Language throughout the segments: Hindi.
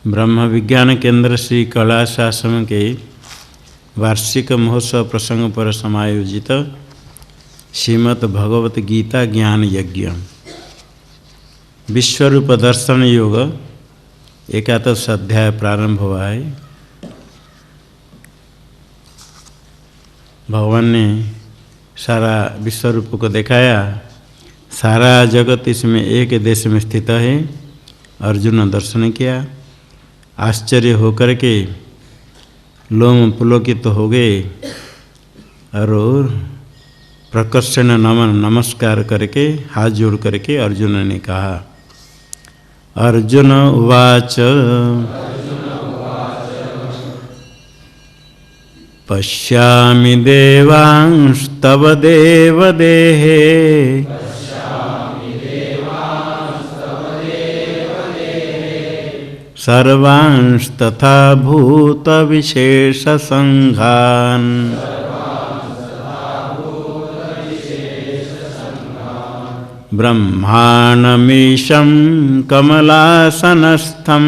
ब्रह्म विज्ञान केंद्र श्री कैलाश आश्रम के वार्षिक महोत्सव प्रसंग पर समायोजित श्रीमद् भगवत गीता ज्ञान यज्ञ विश्वरूप दर्शन योग एकादश अध्याय प्रारंभ हुआ है। भगवान ने सारा विश्वरूप को दिखाया। सारा जगत इसमें एक देश में स्थित है। अर्जुन दर्शन किया, आश्चर्य होकर के लोम पुलकित हो गए और प्रकर्षण नमन नमस्कार करके हाथ जोड़ करके अर्जुन ने कहा। अर्जुन उवाच पश्यामि देवांस्तव देवदेहे सर्वांस्तथा भूतविशेषसङ्घान् ब्रह्माणमीशं कमलासनस्थं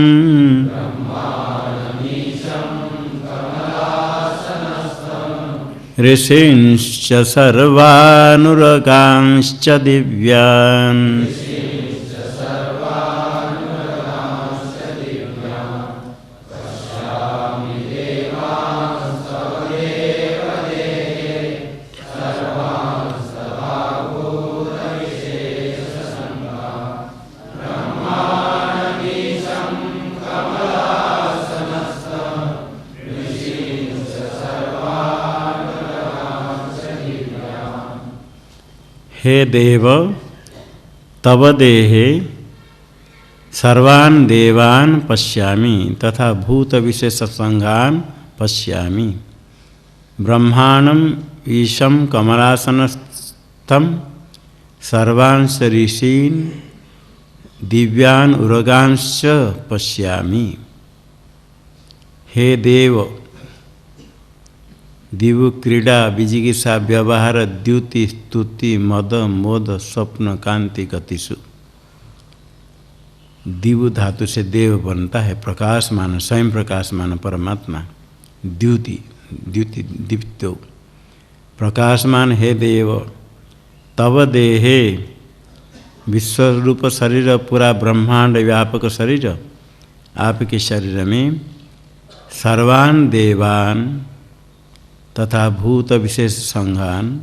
ऋषींश्च सर्वानुरगांश्च दिव्यान् हे देव तव देहे सर्वान् देवान् पश्यामि तथा भूत विशेष संघान् पश्यामि ब्रह्माणं ईशं कमलासनस्थं सर्वांश ऋषीन् दिव्यान् उरगांश्च पश्यामि। हे देव दिवु क्रीड़ा विजिगिषा व्यवहार द्युति स्तुति मद मोद स्वप्न कांति गतिषु। दिवु धातु से देव बनता है, प्रकाशमान स्वयं प्रकाशमान परमात्मा। द्युति द्युति दीप्तो प्रकाशमान हे देव तव देहे विश्वरूप शरीर पूरा ब्रह्मांड व्यापक शरीर आपके शरीर में सर्वान् देवान् तथा भूत विशेष संघान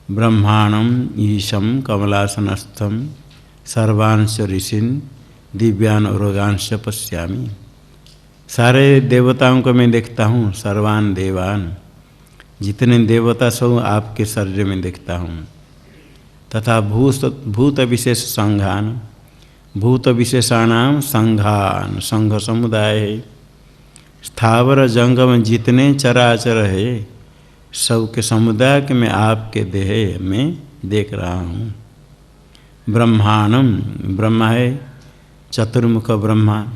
ब्रह्मांडम ईशम कमलासनस्थम सर्वांश ऋषिन दिव्यान उरगांश पश्यामि। सारे देवताओं को मैं देखता हूँ, सर्वान देवान जितने देवता सब आपके शरीर में देखता हूँ। तथा भूत विशेष संघान भूत विशेषाणाम संघान संघ समुदाय है। स्थावर जंगम जितने चराचर है सबके समुदाय के मैं आपके देह में देख रहा हूँ। ब्रह्मांडम ब्रह्मा है, चतुर्मुख ब्रह्मा,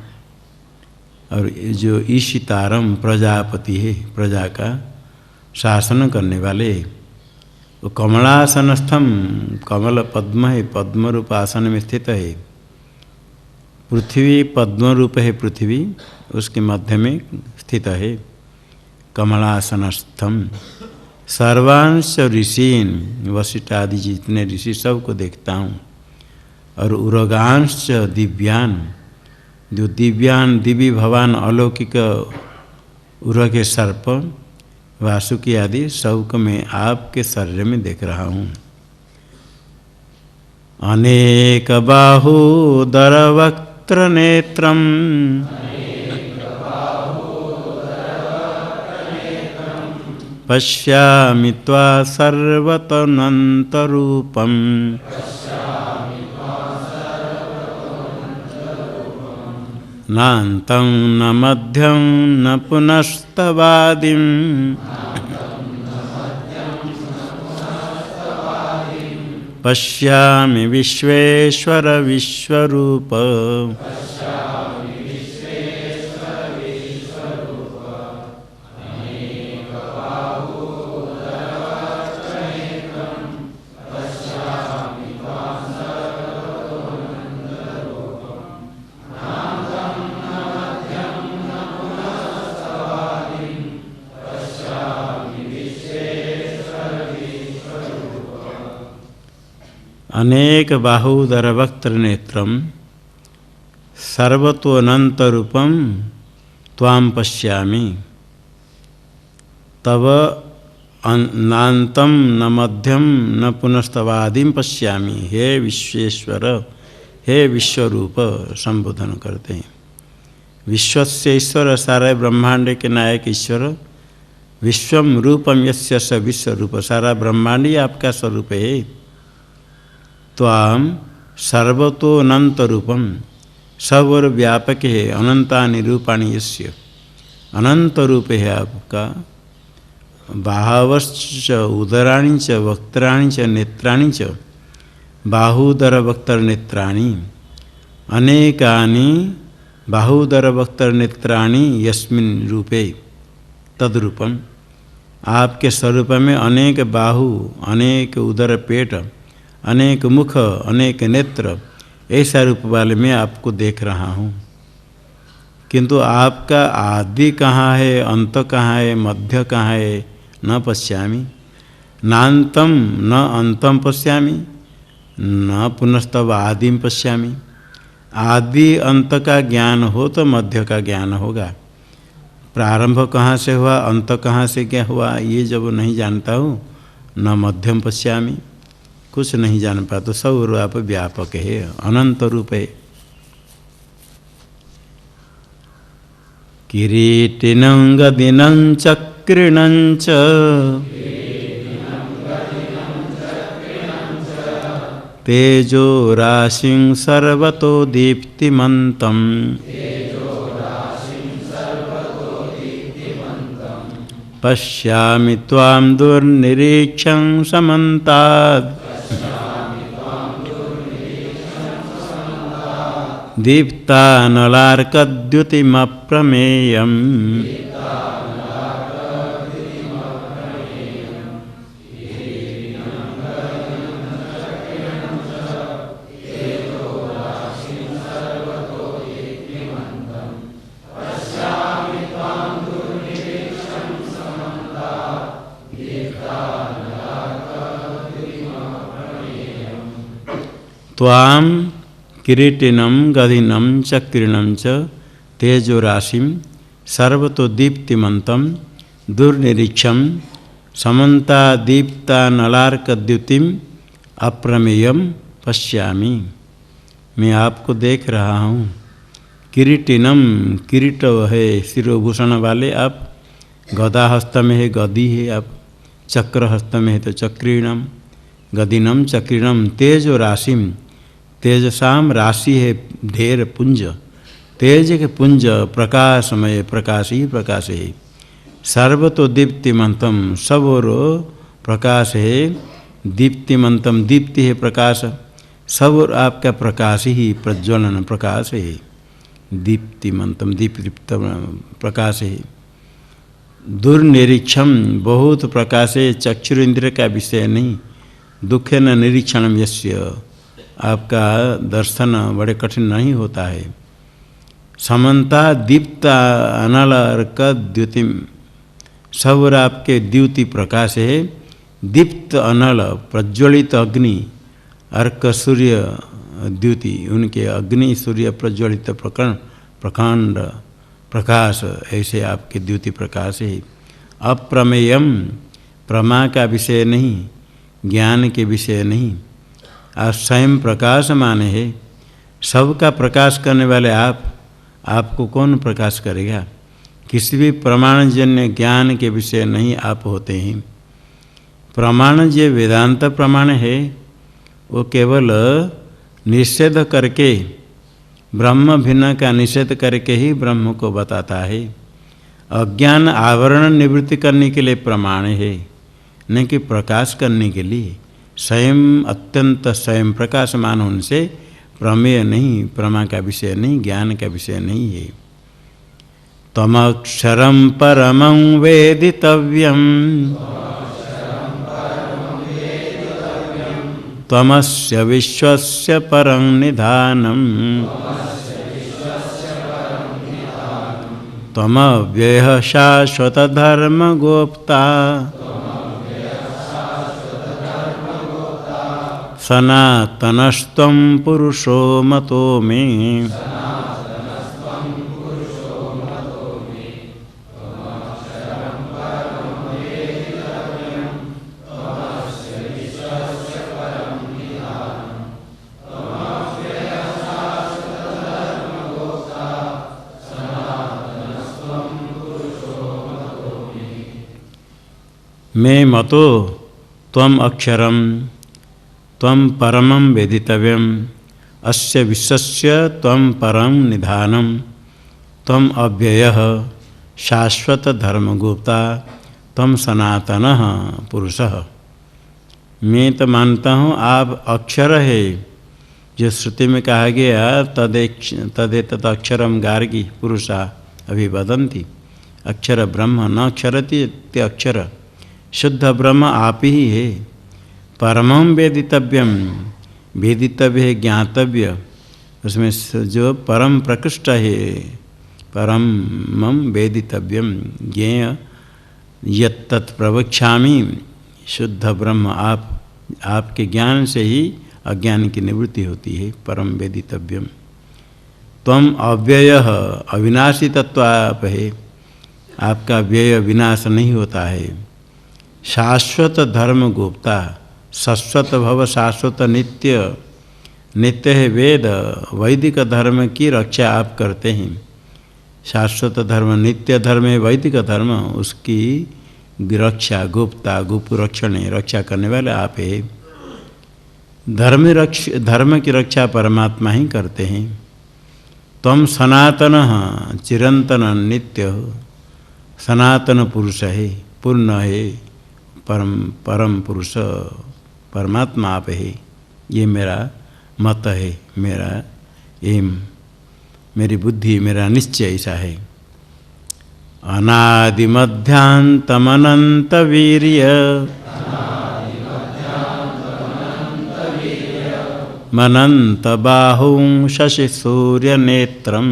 और जो ईशितारम प्रजापति है, प्रजा का शासन करने वाले। वो कमलासनस्थम कमल पद्म है, पद्म रूप आसन में स्थित है। पृथ्वी पद्म रूप है, पृथ्वी उसके मध्य में स्थित है। कमलासनस्थम सर्वांश ऋषीन वशिष्ठ आदि जितने ऋषि सबको देखता हूँ। और उरगांश दिव्यान जो दिव्यान दिव्य भवान अलौकिक उर के सर्प वासुकी आदि सबको मैं आपके शरीर में देख रहा हूँ। अनेक बाहूदर वक्त्र नेत्रम पश्यामि त्वा सर्वतोऽनन्तरूपम् नान्तं न मध्यं न पुनस्तवादिं पश्यामि विश्वेश्वर विश्वरूप अनेक बाहुदर वक्त्र नेत्रम सर्वतोऽनंतरूपम त्वां पश्यामि तव नान्तं न मध्यम न पुनस्तवादिं पश्यामि। हे विश्वेश्वर, हे विश्वरूप संबोधन करते हैं। विश्वस्य ईश्वर, सारे ब्रह्मांड के नायक ईश्वर। विश्वम रूपम यस्य स विश्वरूप, सारा ब्रह्मांड ही आपका स्वरूप है। त्वां सर्वतोऽनंत रूपम, सब और व्यापक है। अनंतानि रूपाणि यस्य, अनंत रूप है आपका। बाहवश्च उदराणि च वक्त्राणि च नेत्राणि च, बाहुदर वक्त्र नेत्राणि, अनेकानि बाहुदर वक्त्र नेत्राणि यस्मिन् रूपे तद्रूपम। आपके स्वरूप में अनेक बाहु, अनेक उदर पेट, अनेक मुख, अनेक नेत्र, ऐसा रूप वाले मैं आपको देख रहा हूँ। किंतु आपका आदि कहाँ है, अंत कहाँ है, मध्य कहाँ है, न पश्यामि। नान्तं न अंतं पश्यामि, न पुनस्तव आदिम पश्यामि। आदि अंत का ज्ञान हो तो मध्य का ज्ञान होगा। प्रारंभ कहाँ से हुआ, अंत कहाँ से क्या हुआ, ये जब नहीं जानता हूँ, न मध्यम पश्यामि, कुछ नहीं जान पाता। तो सब रूप व्यापक है, अनंत रूप है। किरीटिनं गदिनं चक्रिणं च, तेजो राशिं सर्वतो दीप्तिमन्तम्, पश्यामि त्वां दुर्निरीक्षं समन्तात्, दीप्तानलार्कद्युतिमप्रमेयम्। त्वां किरीटिनं गदिनं चक्रिणं च, तेजोराशिं सर्वतो दीप्तिमन्तं, दुर्निरीक्षं समन्तादीप्तानलार्कद्युतिम अप्रमेयम पश्यामि। मैं आपको देख रहा हूँ। किरीटिनम, किरीट है शिरोभूषण वाले आप। गदा हस्त में है, गदी है आप। चक्र हस्त में है तो चक्रीणम, गदिनम चक्रीणम। तेजो राशिम, तेजसाम राशि है ढेर पुंज, तेज के पुंज, प्रकाशमय, प्रकाश ही प्रकाश है। सर्वतो दीप्तिमंतम, सब और प्रकाश है। दीप्तिमंतम, दीप्ति है प्रकाश, सब और आपका प्रकाश ही प्रज्वलन प्रकाश है। दीप्तिमंतम, दीप्त प्रकाश है। दुर्निरीक्षम, बहुत प्रकाश है। चक्षुरेन्द्र का विषय नहीं। दुखे न निरीक्षणम यस्य, आपका दर्शन बड़े कठिन नहीं होता है। समन्ता दीप्त अनल अर्क द्युतिम, सब आपके द्युति प्रकाश है। दीप्त अनल, प्रज्वलित अग्नि, अर्क सूर्य द्युति, उनके अग्नि सूर्य प्रज्वलित प्रकांड प्रकाश, ऐसे आपके द्युति प्रकाश है। अप्रमेयम, प्रमा का विषय नहीं, ज्ञान के विषय नहीं। आप स्वयं प्रकाश माने है। सबका प्रकाश करने वाले आपको कौन प्रकाश करेगा। किसी भी प्रमाणजन्य ज्ञान के विषय नहीं आप होते हैं। प्रमाण जो वेदांत प्रमाण है वो केवल निषेध करके, ब्रह्म भिन्न का निषेध करके ही ब्रह्म को बताता है। अज्ञान आवरण निवृत्ति करने के लिए प्रमाण है, नहीं कि प्रकाश करने के लिए। स्वयं अत्यंत स्वयं प्रकाशमान होने से प्रमेय नहीं, प्रमा का विषय नहीं, ज्ञान का विषय नहीं है। तमक्षरं परमं वेदितव्यं, त्वमस्य विश्वस्य परं निधानम्, त्वमव्ययः शाश्वतधर्मगोप्ता, सनातनस्त्वं पुरुषो मतो मे। मैं मतो त्वम अक्षरम त्वम परमं वेदितव्यम अस्य विश्वस्य त्वम परम निधानम त्वम अव्ययः शाश्वत धर्मगुप्ता त्वम सनातनः पुरुषः। मैं तो मानता हूँ आप अक्षर है, जो श्रुति में कहा गया तदेतत् अक्षरम गार्गी पुरुषा अभिवदन्ति। अक्षर ब्रह्म न अक्षरति ते अक्षर, शुद्ध ब्रह्म आप ही है। परमं वेदितव्यम, वेदितव्य है ज्ञातव्य, उसमें जो परम प्रकृष्ट है, परमं वेदितव्यम ज्ञेय यत्तत् प्रवक्ष्यामि। शुद्ध ब्रह्म आपके ज्ञान से ही अज्ञान की निवृत्ति होती है। परम वेदितव्यम। त्वम अव्ययः, अविनाशी तत्व आप है, आपका व्यय विनाश नहीं होता है। शाश्वत धर्म गुप्ता, शाश्वत भव शाश्वत नित्य, नित्य है वेद, वैदिक धर्म की रक्षा आप करते हैं। शाश्वत धर्म नित्य धर्म है, वैदिक धर्म उसकी रक्षा गुप्ता, गुप्त रक्षण रक्षा करने वाले आप है। धर्म की रक्षा परमात्मा ही करते हैं। त्वम सनातन चिरंतन नित्य हो, सनातन पुरुष है, पूर्ण है, परम पुरुष परमात्मा आप है। ये मेरा मत है, मेरा एम, मेरी बुद्धि, मेरा निश्चय ऐसा है। अनादिमध्यांतमनंत वीर्य मनंत बाहुं शशि सूर्य नेत्रम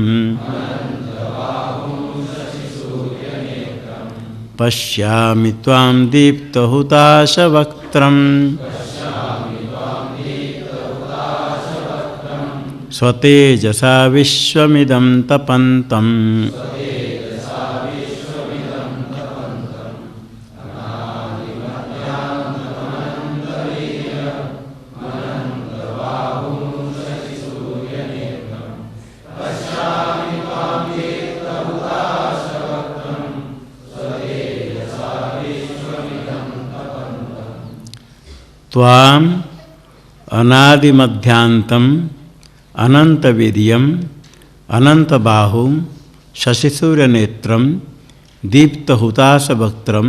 पश्यामि त्वां दीप्तहुताशवक्त्रम् स्वतेजसा विश्वमिदं तपन्तम्। त्वाम अनादिमध्यांतम अनंत वीर्यम अनंत बाहुम शशिसूर्य नेत्रम दीप्त हुताश वक्त्रम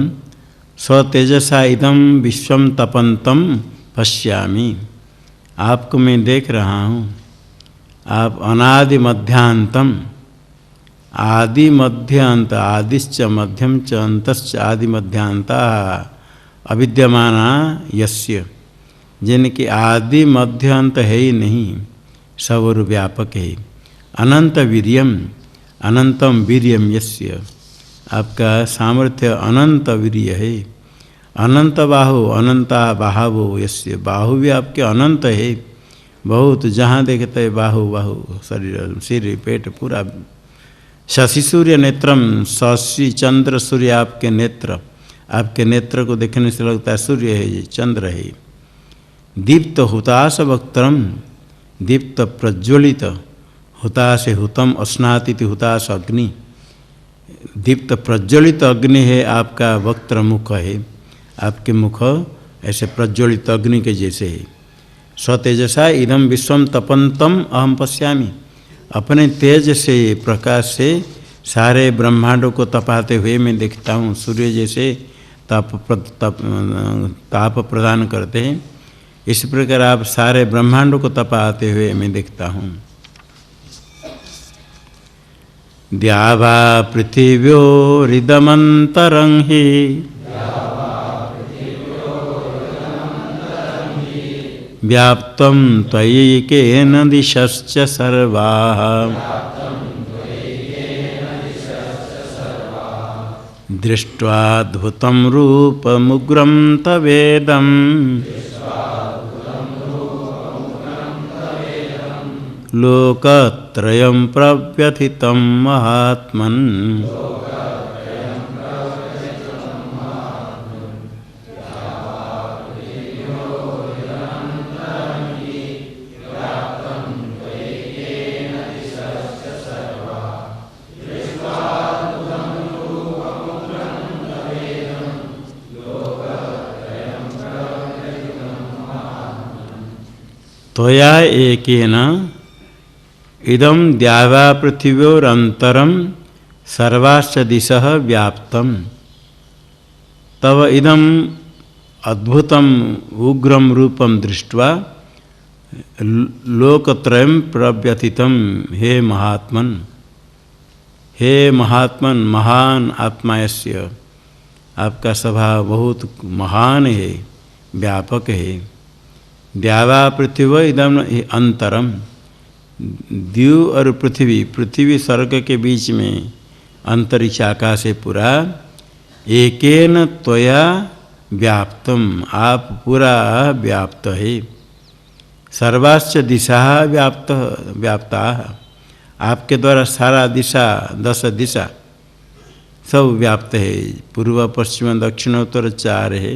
स्वतेजसा इदम विश्वम तपंतम पश्यामि। आपको मैं देख रहा हूँ, आप अनादि मध्यांतम, आदि मध्य अंत, आदिश्च मध्यम च अंतश्च आदि मध्यांता अविद्यमाना यस्य, जिनकी आदि मध्य अंत है ही नहीं, सवर व्यापक है। अनंत वीर्यम, अनंतम वीर्यम यस्य, आपका सामर्थ्य अनंत वीर्य है। अनंत बाहु, अनंता बाहवो यस्य, बाहु भी आपके अनंत है, बहुत, जहाँ देखते है बाहु बाहु, शरीर सिर पेट पूरा। शशि सूर्य नेत्रम, शशि चंद्र सूर्य आपके नेत्र, आपके नेत्र को देखने से लगता है सूर्य है, ये चंद्र है। दीप्त हुताश वक्त्रम, दीप्त प्रज्वलित, हुताश हुतम अस्नाति हुताश अग्नि, दीप्त प्रज्वलित अग्नि है आपका वक्त्र मुख है, आपके मुख ऐसे प्रज्वलित अग्नि के जैसे है। स्वतेजसा इदम विश्वम तपंतम अहम पश्यामि, अपने तेज से प्रकाश से सारे ब्रह्मांडों को तपाते हुए मैं देखता हूँ। सूर्य जैसे ताप प्रदान करते हैं, इस प्रकार आप सारे ब्रह्मांडों को तपाते हुए मैं देखता हूँ। द्यावा पृथिव्योरिदमन्तरं हि व्याप्तं त्वयैकेन दिशश्च सर्वाः दृष्ट्वाद्भुतं रूपमुग्रं तवेदम् लोकत्रयं प्रव्यथितं महात्मन् त्वया एकेन इदं द्यावा पृथिव्योरन्तरं सर्वाश्च दिशः व्याप्तं तव इदं अद्भुतम् उग्रं रूपं दृष्ट्वा लोकत्रयं प्रव्यथितं। हे महात्मन्, हे महात्मन्, महान आत्मा यस्य, आपका स्वभाव बहुत महान है, व्यापक है। द्यावा पृथ्वी इदम अंतरम, द्यू और पृथ्वी, पृथ्वी स्वर्ग के बीच में अंतरिक्ष आकाश है पूरा। एकेन त्वया व्याप्तम, आप पूरा व्याप्त है। सर्वाश्च दिशा व्याप्ता, आपके द्वारा सारा दिशा 10 दिशा सब व्याप्त है। पूर्व पश्चिम दक्षिण उत्तर 4 है,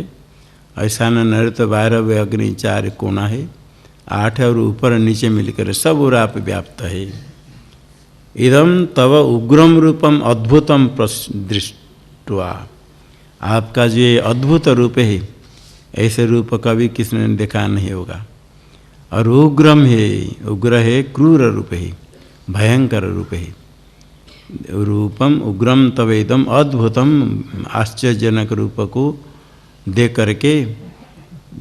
ऐशान नैऋत्य वायव्य अग्नि 4 कोना है, 8 और ऊपर नीचे मिलकर सब और आप व्याप्त है। इदम तव उग्रम रूपम अद्भुतम दृष्ट्वा, आपका जो ये अद्भुत रूप है, ऐसे रूप कभी किसने देखा नहीं होगा। और उग्रम है, उग्र है, क्रूर रूप है, भयंकर रूप है। रूपम उग्रम तवेदम, अद्भुतम आश्चर्यजनक रूप को दे करके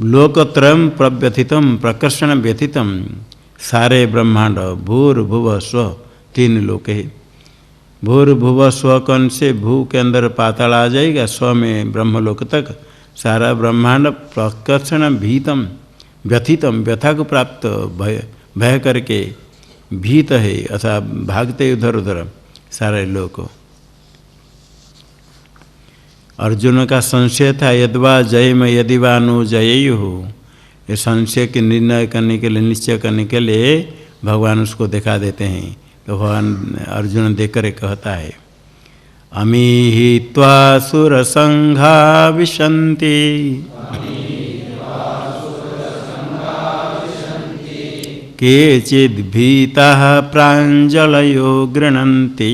लोकत्रयं प्रव्यथितम, प्रकर्षण व्यथितम, सारे ब्रह्मांड भूर्भुव स्व 3 लोक है। भूर्भुव स्व कौन से, भू के अंदर पाताल आ जाएगा, स्व में ब्रह्मलोक तक सारा ब्रह्मांड प्रकर्षण भीतम व्यथितम, व्यथा को प्राप्त भय करके भीत है, अथवा भागते उधर उधर सारे लोग। अर्जुन का संशय था, यद्वा जयम यदि वा नु जयेयुः, ये संशय के निर्णय करने के लिए, निश्चय करने के लिए भगवान उसको दिखा देते हैं। तो भगवान अर्जुन देखकर कहता है, अमीहि त्वा सुरसंघा विशन्ति केचिद् भीताः प्राञ्जलयो गृह्णन्ति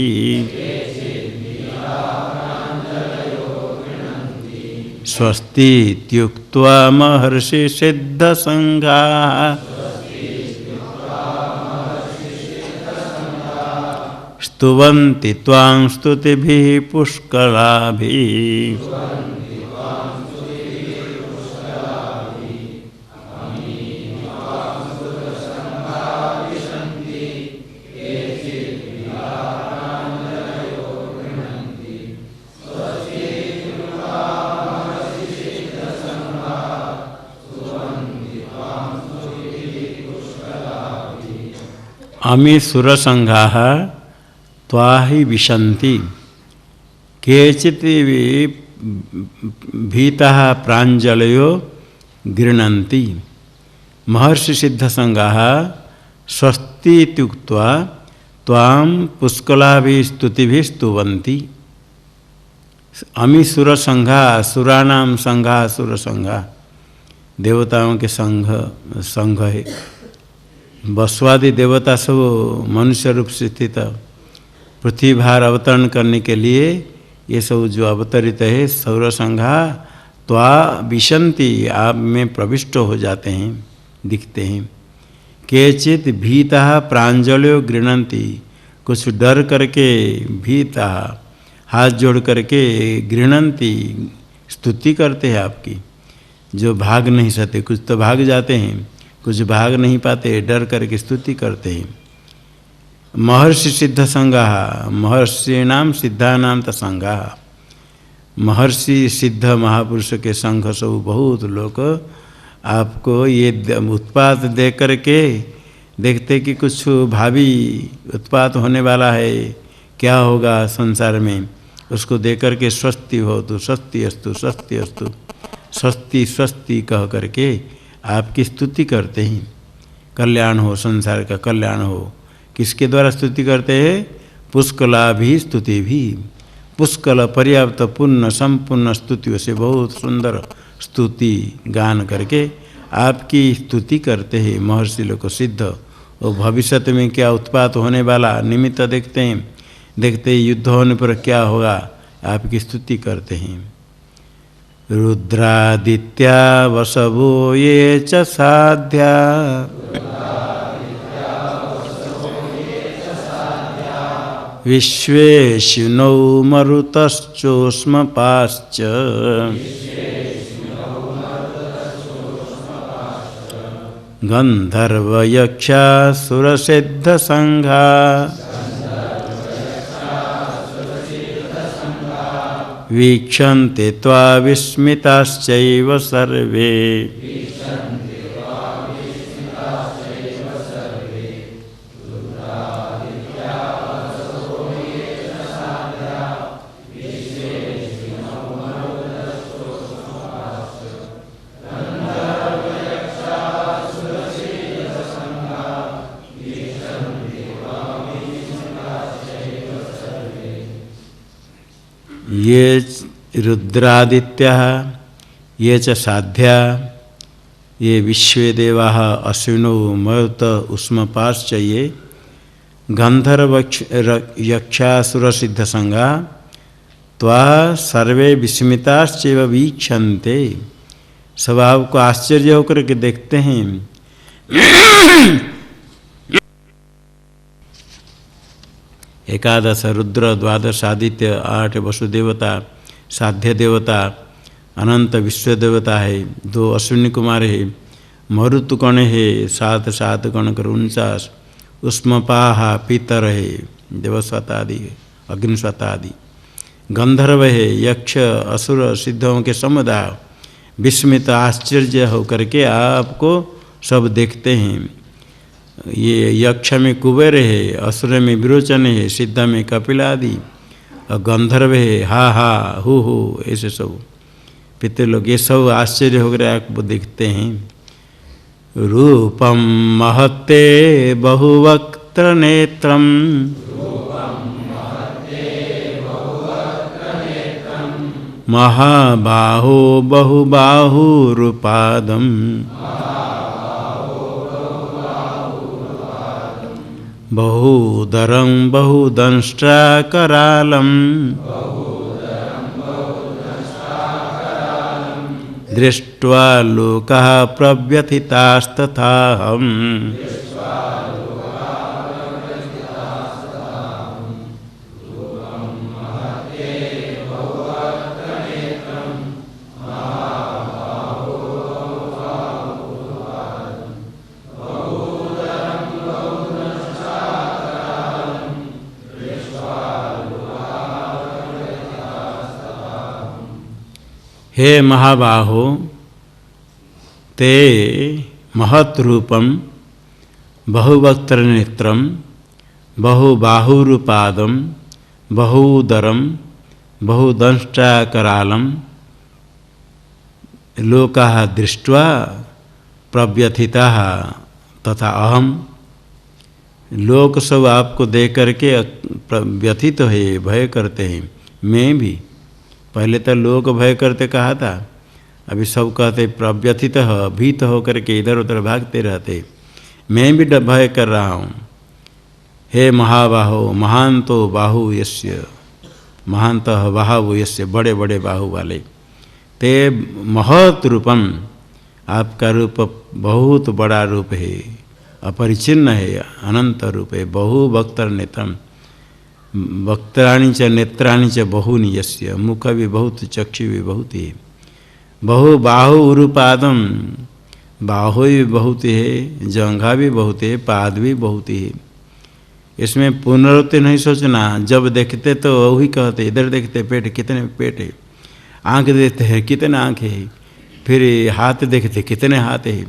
स्वस्ति इत्युक्त्वा महर्षि सिद्धसंघाः स्तुवन्ति त्वां स्तुतिभिः पुष्कलाभिः। अमी सुरसंघाः त्वाहि विशन्ति केचित् भीताः प्राञ्जलयो गृह्णन्ति महर्षि सिद्धसंघाः स्वस्ति इत्युक्त्वा त्वां पुष्कलाभिः स्तुतिभिः स्तुवन्ति। अमी सुरसंघा, सुराणाम संघा, सुरसंघा देवताओं के संघ है। वसुआदि देवता सब मनुष्य रूप से स्थित, पृथ्वी भार अवतरण करने के लिए ये सब जो अवतरित है सौरसंघा त्वा विशन्ति, आप में प्रविष्ट हो जाते हैं, दिखते हैं। केचित् भीता प्राञ्जलयो गृह्णन्ति, कुछ डर करके भीता हाथ जोड़ करके गृह्णन्ति स्तुति करते हैं आपकी। जो भाग नहीं सकते, कुछ तो भाग जाते हैं, कुछ भाग नहीं पाते, डर करके स्तुति करते हैं। महर्षि सिद्ध संघा, महर्षिणाम सिद्धानाम त संघा, महर्षि सिद्ध महापुरुष के संघ सब बहुत लोग आपको ये उत्पात दे करके देखते कि कुछ भावी उत्पात होने वाला है, क्या होगा संसार में, उसको दे करके स्वस्ति हो तो स्वस्ति अस्तु, स्वस्ति अस्तु, स्वस्ति स्वस्ति कह करके आपकी स्तुति करते हैं। कल्याण हो, संसार का कल्याण हो। किसके द्वारा स्तुति करते हैं? पुष्कला भी स्तुति भी। पुष्कल पर्याप्त पूर्ण संपूर्ण स्तुतियों से बहुत सुंदर स्तुति गान करके आपकी स्तुति करते हैं महर्षि लोग को सिद्ध। और भविष्य में क्या उत्पात होने वाला निमित्त देखते हैं, देखते ही युद्ध होने पर क्या होगा, आपकी स्तुति करते हैं। रुद्रादित्या वसवो ये च साध्या विश्वेशिनौ मरुतश्चोष्मपाश्च गन्धर्वयक्षासुरसिद्धसङ्घा वीक्षन्ते त्वा विस्मिताश्चैव सर्वे। ये रुद्रादित्या ये च साध्या ये विश्वेदेवा अश्विनो मरुत उष्मपाश्च ये गंधर्व यक्षासुरसिद्धसंगा त्वा सर्वे विस्मिताश्चैव वीक्षन्ते। स्वभाव को आश्चर्य होकर के देखते हैं। एकादश रुद्र, द्वादश आदित्य, 8 वसुदेवता, साध्य देवता, अनंत विश्व देवता है, 2 अश्विनी कुमार है, मरुतगण है 7 गण कर 49, उष्मपाहा पीतर है, देवस्वता आदि, अग्निस्वता आदि, गंधर्व है, यक्ष असुर सिद्धों के समुदाय विस्मित आश्चर्य होकर के आपको सब देखते हैं। ये यक्ष में कुबेर है, असुर में विरोचन है, सिद्ध में कपिल आदि, और गंधर्व है हा हा हु ऐसे सब पितृ लोग, ये सब आश्चर्य होकर आपको देखते हैं। रूपम महत्ते बहुवक्त्र नेत्रम महाबाहो बहुबाहुरुपादम बहुदरं बहुदंष्ट्राकरालं दृष्ट्वा लोकाः प्रव्यथितास्तथाहम्। हे महाबाहो ते महत् रूपम बहुवक्त्र नेत्रम बहुबाहुरुपादम बहुदरम बहुदंष्ट्राकरालम लोकाः दृष्ट्वा प्रव्यथिताः तथा अहम। लोक सब आपको देख करके व्यथित है, भय करते हैं। मैं भी पहले तो लोग भय करते कहा था, अभी सब कहते प्रव्यथित हो, भीत होकर के इधर उधर भागते रहते। मैं भी भय कर रहा हूँ। हे महाबाहो महांतो बाहु यस्य, महांत बाहु यस्य, बड़े बड़े बाहु वाले। ते महत् रूपम, आपका रूप बहुत बड़ा रूप है, अपरिचिन्न है, अनंत रूप है। बहु वक्त्र नेत्रम, वक्त्राणि च नेत्राणि च बहुनि यस्य, मुख भी बहुत, चक्षु भी बहुत है। बहु बाहु उरुपादम, बाहु भी बहुत है, जंघा भी बहुत है, पाद भी बहुत है। इसमें पुनरुक्ति नहीं सोचना। जब देखते तो वही कहते, इधर देखते पेट कितने पेट है, आँख देखते हैं कितने आँख है, फिर हाथ देखते कितने हाथ है,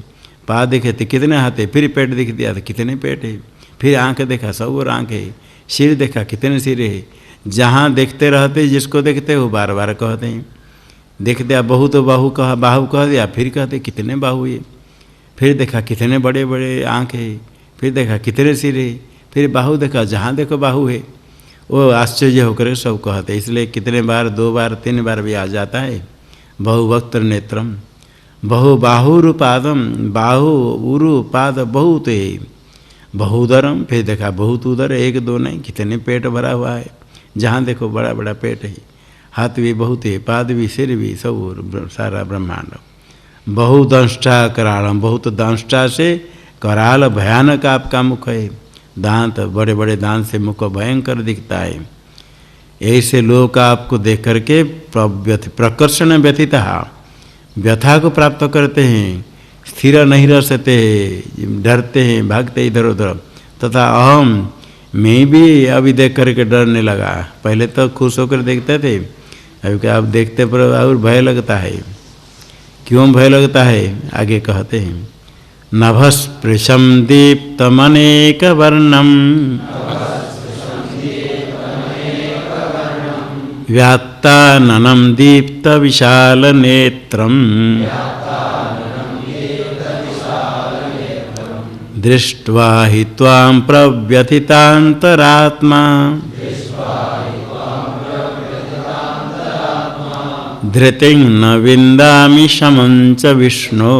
पाद देखते कितने हाथ है, फिर पेट देख दिया तो कितने पेट है, फिर आँख देखा सब और आँख है, सिर देखा कितने सिर है। जहाँ देखते रहते जिसको देखते वो बार बार कहते हैं। देख दिया बहुत बाहु कहा, बाहु कह दिया, फिर कहते कितने बाहु है। फिर देखा कितने बड़े बड़े आँख है, फिर देखा कितने सिर है, फिर बाहु देखा, जहाँ देखो बाहु है। वो आश्चर्य होकर सब कहते, इसलिए कितने बार 2 बार 3 बार भी आ जाता है। बहुवक्त्र नेत्रम बहुबाहुरुपादम, बाहु उरु पाद बहुत है। बहुदरम, फिर देखा बहुत उदर, 1 2 नहीं, कितने पेट भरा हुआ है, जहाँ देखो बड़ा बड़ा पेट है। हाथ भी बहुत है, पाद भी, सिर भी, सब सारा ब्रह्मांड। बहुदंष्टा करालम, बहुत दंष्टा से कराल भयानक आपका मुख है, दांत बड़े बड़े दांत से मुख भयंकर दिखता है। ऐसे लोग आपको देख करके प्रकर्षण व्यथिता, व्यथा को प्राप्त करते हैं, स्थिर नहीं रह सकते, डरते हैं, भागते इधर उधर। तथा अहम, मैं भी अभी देख करके डरने लगा। पहले तो खुश होकर देखते थे, अभी क्या आप देखते पर और भय लगता है। क्यों भय लगता है? आगे कहते हैं, नभस्पृशं दीप्तमनेक वर्णम व्यात्ताननं दीप्त विशाल नेत्रम दृष्ट्वा हि त्वां प्रव्यथितान्तरात्मा धृतिं न विन्दामि शमं च विष्णो।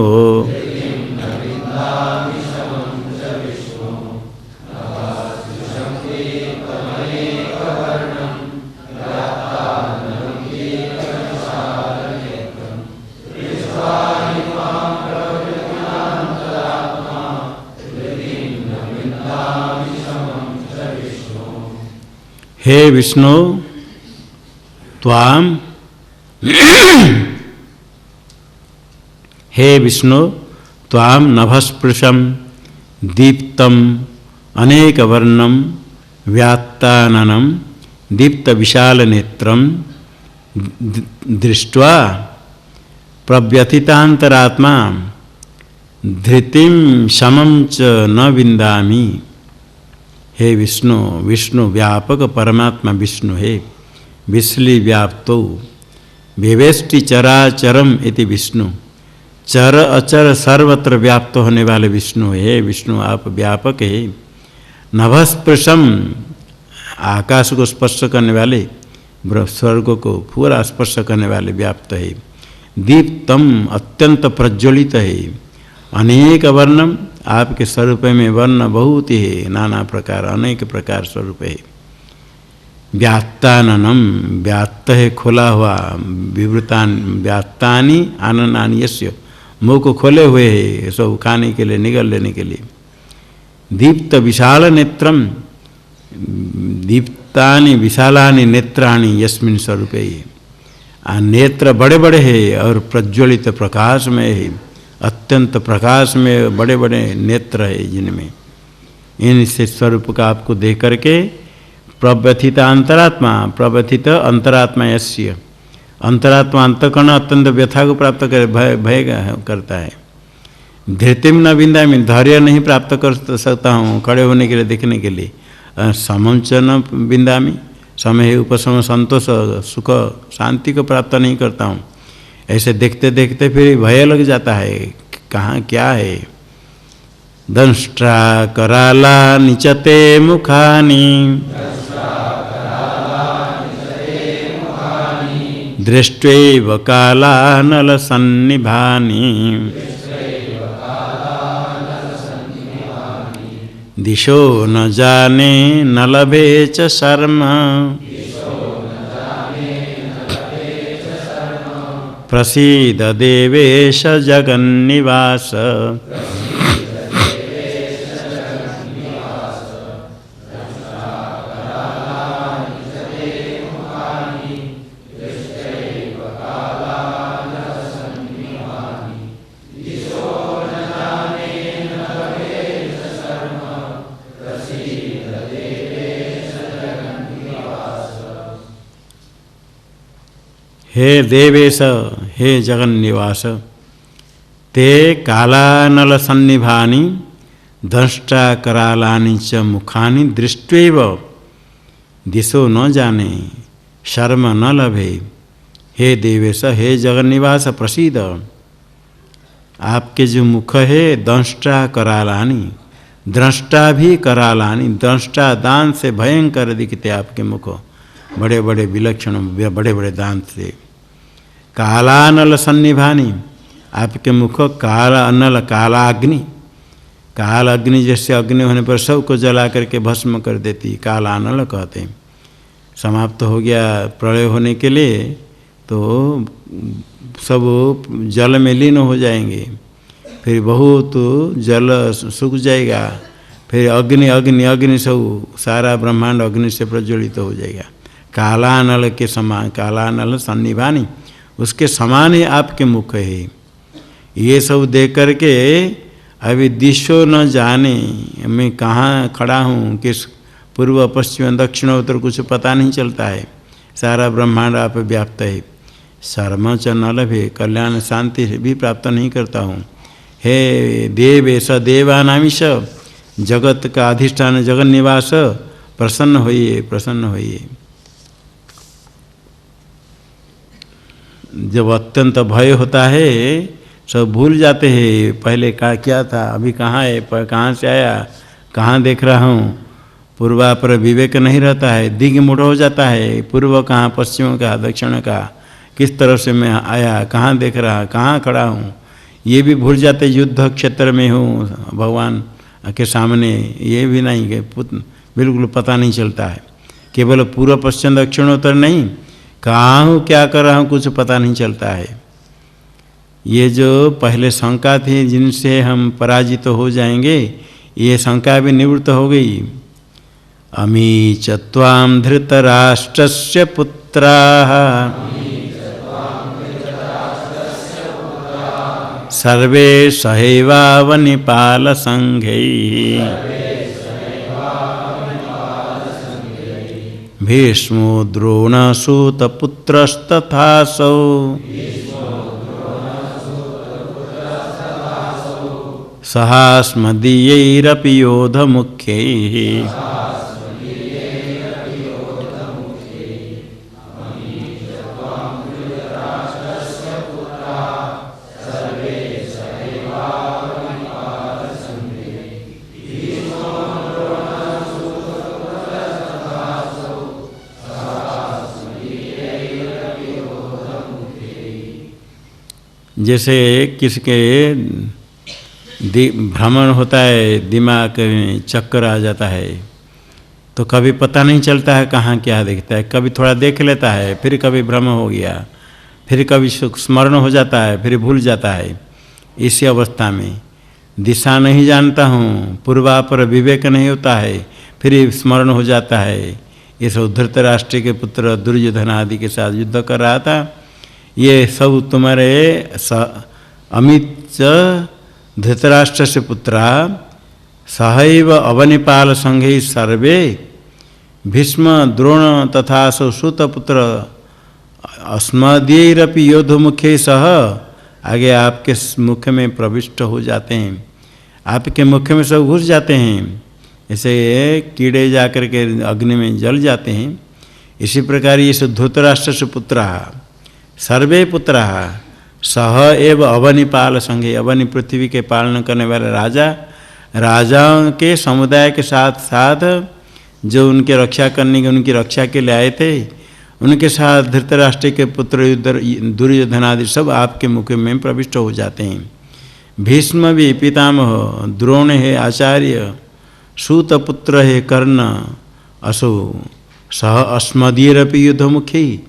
हे विष्णु, त्वाम हे विष्णु, त्वाम नभस्पृशम दीप्तम अनेक वर्णम व्यात्ताननम दीप्त विशाल नेत्रम दृष्ट्वा प्रव्यथितांतरात्मा धृतिम शमं च न विंदामि। हे विष्णु, विष्णु व्यापक परमात्मा विष्णु है, विश्ली व्याप्तो विवेष्टि चराचरम इति विष्णु, चर अचर सर्वत्र व्याप्त होने वाले विष्णु है। विष्णु आप व्यापक है। नभस्पृशम, आकाश को स्पर्श करने वाले, स्वर्ग को पूरा स्पर्श करने वाले व्याप्त है। दीप्तम, अत्यंत प्रज्वलित है। अनेक वर्णम, आपके स्वरूप में वर्ण बहुत ही है, नाना प्रकार, अनेक प्रकार स्वरूप है। व्यात्ताननम, व्यात्त है खोला हुआ, विवृतान व्यात्तानि आननानि यस्य, मुँह को खोले हुए है सब खाने के लिए, निगल लेने के लिए। दीप्त विशाल नेत्रम, दीप्तानि विशालानि नेत्राणि यस्मिन् स्वरूपे, नेत्र बड़े बड़े है और प्रज्वलित प्रकाश में है, अत्यंत प्रकाश में बड़े बड़े नेत्र है जिनमें। इनसे स्वरूप का आपको देख करके प्रव्यथित अंतरात्मा, प्रव्यथित अंतरात्मा यस्य, अंतरात्मा अंतकर्ण अत्यंत व्यथा को प्राप्त करे, भय करता है। धृतिम न विंदामि, धैर्य नहीं प्राप्त कर सकता हूँ खड़े होने के लिए, देखने के लिए। समं च न विंदामि, समय उपशम संतोष सुख शांति को प्राप्त नहीं करता हूँ। ऐसे देखते देखते फिर भय लग जाता है, कहाँ क्या है। दंष्ट्रा कराला निचते मुखानि दृष्ट्वैव कालानल सन्निभानि दिशो न जाने न लभे च शर्म प्रसीद देवेश जगन्निवास। हे देवेश, हे जगन्निवास, ते कालानल सन्निभानि दंष्टा करालानि च मुखानि दृष्ट्वैव दिशो न जाने शर्म न लभे। हे देवेश, हे जगन्निवास, प्रसीद, आपके जो मुख है दंष्टा करालानी, दृष्टा भी करालानी, दंष्टा दांत से भयंकर दिखते आपके मुख, बड़े बड़े विलक्षण बड़े बड़े दांत से। कालानल सन्निभानी, आपके मुख काला अनल काला अग्नि, काल अग्नि जैसे अग्नि होने पर सबको जला करके भस्म कर देती, कालानल कहते हैं। समाप्त हो गया प्रलय होने के लिए तो सब जल में लीन हो जाएंगे, फिर बहुत जल सूख जाएगा, फिर अग्नि अग्नि अग्नि सब सारा ब्रह्मांड अग्नि से प्रज्वलित हो जाएगा। कालानल के समान, कालानल सन्निभानी, उसके समान ही आपके मुख है। ये सब देख करके अभी दिशो न जाने मैं कहाँ खड़ा हूँ, किस पूर्व पश्चिम दक्षिण उत्तर कुछ पता नहीं चलता है, सारा ब्रह्मांड आप व्याप्त है। शर्म च न लभे, कल्याण शांति भी प्राप्त नहीं करता हूँ। हे देव स देवानामीश, जगत का अधिष्ठान जगत निवास, प्रसन्न होइए प्रसन्न होइए। जब अत्यंत भय होता है सब भूल जाते हैं, पहले का क्या था, अभी कहाँ है, कहाँ से आया, कहाँ देख रहा हूँ। पूर्वापर विवेक नहीं रहता है, दिग्मूढ़ हो जाता है, पूर्व कहाँ पश्चिम का दक्षिण का, किस तरह से मैं आया, कहाँ देख रहा, कहाँ खड़ा हूँ, ये भी भूल जाते। युद्ध क्षेत्र में हूँ भगवान के सामने, ये भी नहीं कि बिल्कुल पता नहीं चलता है। केवल पूर्व पश्चिम दक्षिण उत्तर नहीं, कहाँ हूँ क्या कर रहा हूँ कुछ पता नहीं चलता है। ये जो पहले शंका थी जिनसे हम पराजित हो जाएंगे, ये शंका भी निवृत्त हो गई। अमी च त्वां धृतराष्ट्रस्य पुत्राः सर्वे सहैवावनिपालसंघैः भीष्मो द्रोणसूतपुत्रस्तथासौ सहास्मदीयैरपि योधमुख्यैः जैसे किसके भ्रमण होता है, दिमाग में चक्कर आ जाता है, तो कभी पता नहीं चलता है कहाँ क्या देखता है, कभी थोड़ा देख लेता है, फिर कभी भ्रम हो गया, फिर कभी स्मरण हो जाता है, फिर भूल जाता है। इसी अवस्था में दिशा नहीं जानता हूँ, पूर्वापर विवेक नहीं होता है, फिर स्मरण हो जाता है। ये सब धृतराष्ट्र के पुत्र दुर्योधन आदि के साथ युद्ध कर रहा था। ये सब तुम्हारे अमित धृतराष्ट्र से पुत्रा सहैव अवनिपाल संघे सर्वे भीष्म द्रोण तथा सुतपुत्र अस्मदीयरपि योधमुखे सह आगे आपके मुख में प्रविष्ट हो जाते हैं, आपके मुख में सब घुस जाते हैं। ऐसे कीड़े जाकर के अग्नि में जल जाते हैं, इसी प्रकार ये धृतराष्ट्र से पुत्र सर्वे पुत्र सह एव अवनिपाल संघे, अवनि पृथ्वी के पालन करने वाले राजाओं के समुदाय के साथ साथ जो उनके रक्षा करने के उनकी रक्षा के लिए आए थे, उनके साथ धृतराष्ट्र के पुत्र दुर्योधन आदि सब आपके मुख में प्रविष्ट हो जाते हैं। भीष्म भी पितामह, द्रोण है आचार्य, सूतपुत्र है कर्ण, असो सह अस्मदीयरपि युद्धमुखी,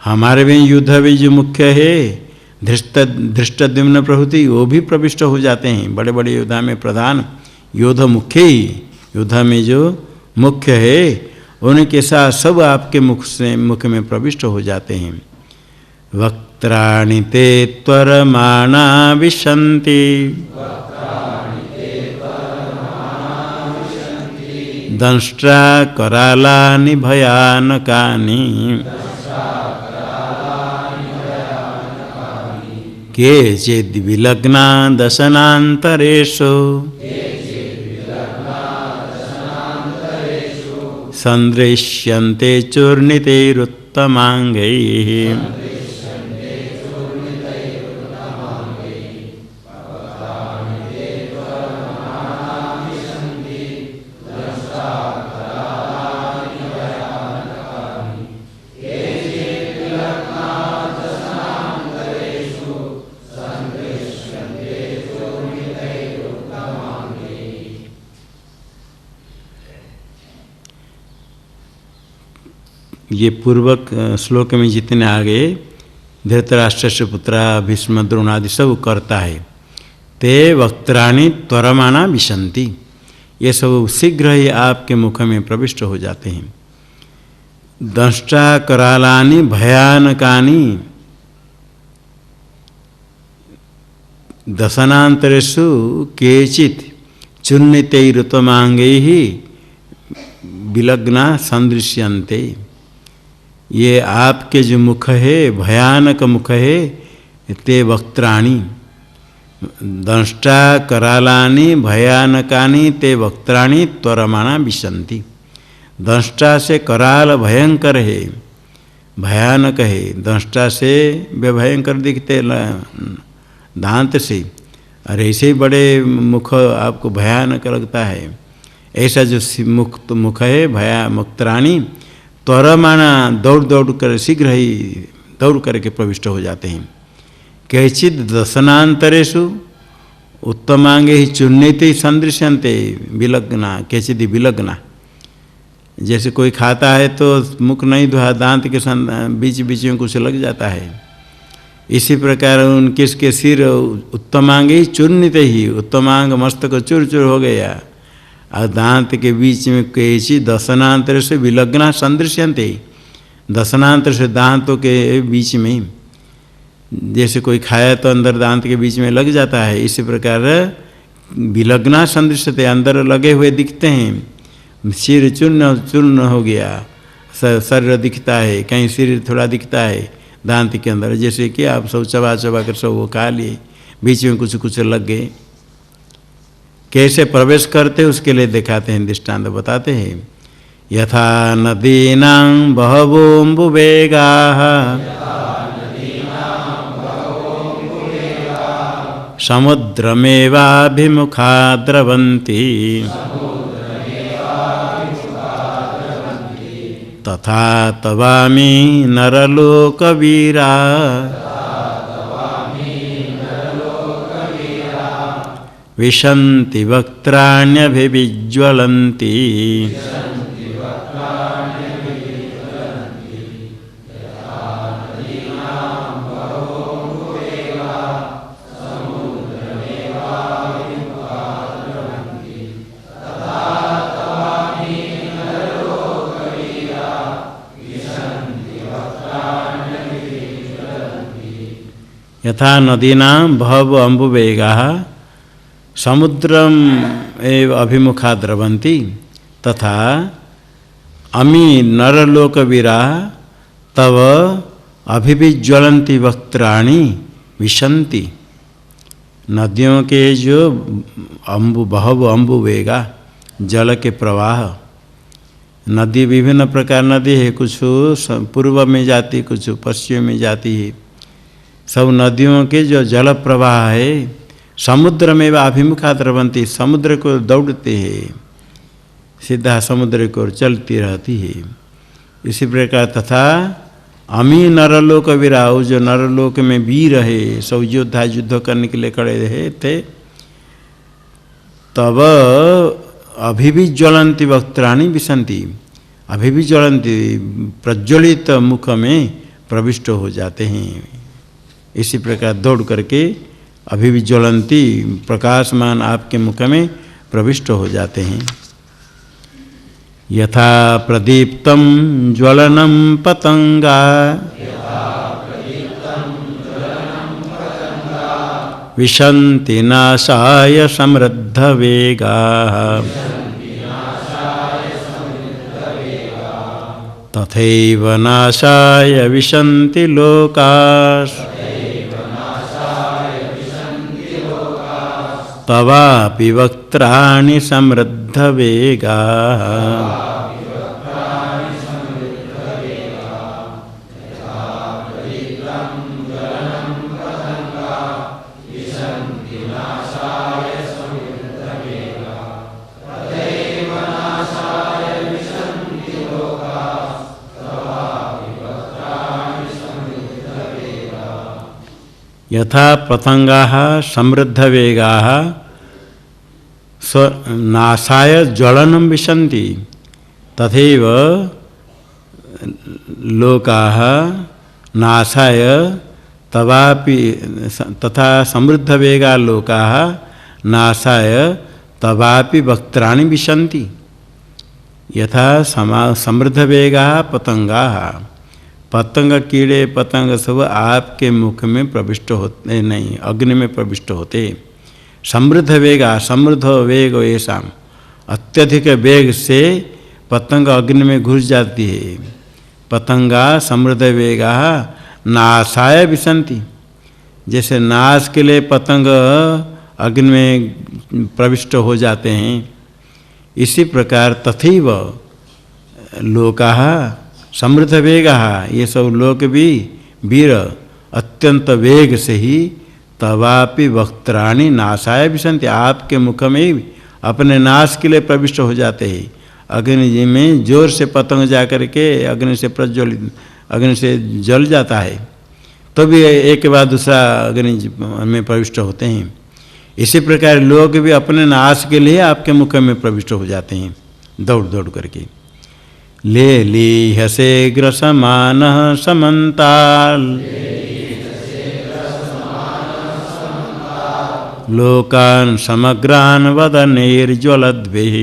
हमारे भी युद्ध में जो मुख्य है धृष्टद्युम्न प्रभृति वो भी प्रविष्ट हो जाते हैं। बड़े बड़े योद्धा में प्रधान योद्ध मुख्य ही, योद्धा में जो मुख्य है उनके साथ सब आपके मुख में प्रविष्ट हो जाते हैं। वक्त्राणि ते त्वरमाणा विशन्ति दंष्ट्रा करालानि भयानकानि केचिद् विलग्ना दशनान्तरेषु सन्दृश्यन्ते चूर्णितैरुत्तमाङ्गैः। ये पूर्वक श्लोक में जितने आगे धृतराष्ट्र से पुत्रा भीष्म द्रोण आदि सब करता है। ते वक्त्राणि त्वरमाना विशन्ति, ये सब शीघ्र ही आपके मुख में प्रविष्ट हो जाते हैं। दंष्टा करालानि भयानकानि दशनान्तरेषु केचित् चूर्णितैरुत्तमांगैः विलग्ना सन्दृश्यन्ते। ये आपके जो मुख है भयानक मुख है, ते वक्त्राणि दंष्टा करालानि भयानकानि ते वक्त्राणि त्वरमाना विशन्ति। दंष्टा से कराल भयंकर है, भयानक है। दंष्टा से वे भयंकर दिखते दांत से, और ऐसे ही बड़े मुख आपको भयानक लगता है। ऐसा जो मुख है वक्त्राणि त्वरमाना दौड़ दौड़ कर शीघ्र ही दौड़ करके प्रविष्ट हो जाते हैं। कैचित दशनान्तरेषु उत्तमांगे ही चूर्णिते सदृश्यन्ते विलग्ना, कैचित विलग्ना। जैसे कोई खाता है तो मुख नहीं धोया, दांत के बीच बीच में कुछ लग जाता है। इसी प्रकार उनके सिर उत्तमांगे ही चूर्णित ही, उत्तमांग मस्तक चूर चूर हो गया, और दांत के बीच में कैची दशनांतर से विलग्ना सदृश्यन्ते, दशनांतर से दांतों के बीच में जैसे कोई खाया तो अंदर दांत के बीच में लग जाता है, इसी प्रकार विलग्ना सदृश्यते, अंदर लगे हुए दिखते हैं। सिर चूर्ण चूर्ण हो गया, शरीर दिखता है, कहीं सिर थोड़ा दिखता है दांत के अंदर, जैसे कि आप सब चबा चबा कर सब वो खा लिए, बीच में कुछ कुछ लग गए। कैसे प्रवेश करते उसके लिए दिखाते हैं, दृष्टांत बताते हैं। यथा नदीनां बहवोऽम्बुवेगाः समुद्रमेवाभिमुखा द्रवन्ति तथा तवामि नरलोकवीरा विशन्ति वक्त्राण्यभिविज्वलन्ति। यथा नदीनां बहवो अम्बुवेगाः समुद्रम एव अभिमुखा द्रवन्ति तथा अमी नरलोकवीरा तव अभिविज्वलन्ति वक्त्राणि विशन्ति। नदियों के जो बहवो अम्बुवेगा, जल के प्रवाह, नदी विभिन्न प्रकार नदी है, कुछ पूर्व में जाती, कुछ पश्चिम में जाती है। सब नदियों के जो जल प्रवाह है समुद्र में व अभिमुखा द्रवन्ति, समुद्र को दौड़ते हैं, सीधा समुद्र को चलती रहती है। इसी प्रकार तथा अमी नरलोक वीराओ, जो नरलोक में वीर है, सब योद्धा युद्ध करने के लिए खड़े रहे थे, तब अभिविज्वलन्ति वक्त्राणि विशन्ति, अभिविज्वलन्ति प्रज्वलित मुख में प्रविष्ट हो जाते हैं। इसी प्रकार दौड़ करके अभिविज्वलन्ति प्रकाशमान आपके मुख में प्रविष्ट हो जाते हैं। यथा प्रदीप्तं ज्वलनं पतंगा विशन्ति नाशाय समृद्धवेगाः तथैव नाशाय विशन्ति लोकाः तवापि वक्त्राणि समृद्धवेगाः। यथा पतंगाः समृद्धवेगाः नाशाय ज्वलनं विशन्ति तथैव लोकाः नाशाय तवापि तथा समृद्ध वेगा लोकाः नाशाय तवापि वक्त्राणि विशन्ति यथा समृद्ध वेगाः पतंगाः पतंग कीड़े पतंग सब आपके मुख में प्रविष्ट होते नहीं, अग्नि में प्रविष्ट होते। समृद्ध वेगा समृद्ध वेग ऐसा अत्यधिक वेग से पतंग अग्नि में घुस जाती है। पतंगा समृद्ध वेगा नाशाय विशन्ति, जैसे नाश के लिए पतंग अग्नि में प्रविष्ट हो जाते हैं, इसी प्रकार तथैव लोकाः समृद्ध वेगाः, ये सब लोक भी वीर अत्यंत वेग से ही तवापि वक्त्राणि नाशाय विशन्ति, आपके मुख में अपने नाश के लिए प्रविष्ट हो जाते हैं। अग्नि में जोर से पतंग जाकर के अग्नि से प्रज्वलित अग्नि से जल जाता है, तो भी एक के बाद दूसरा अग्नि में प्रविष्ट होते हैं। इसी प्रकार लोग भी अपने नाश के लिए आपके मुख में प्रविष्ट हो जाते हैं दौड़ दौड़ करके। ले लीहसे ग्रसमानः समन्ताल लोकान् समग्रान् वदनैर्ज्वलद्भिः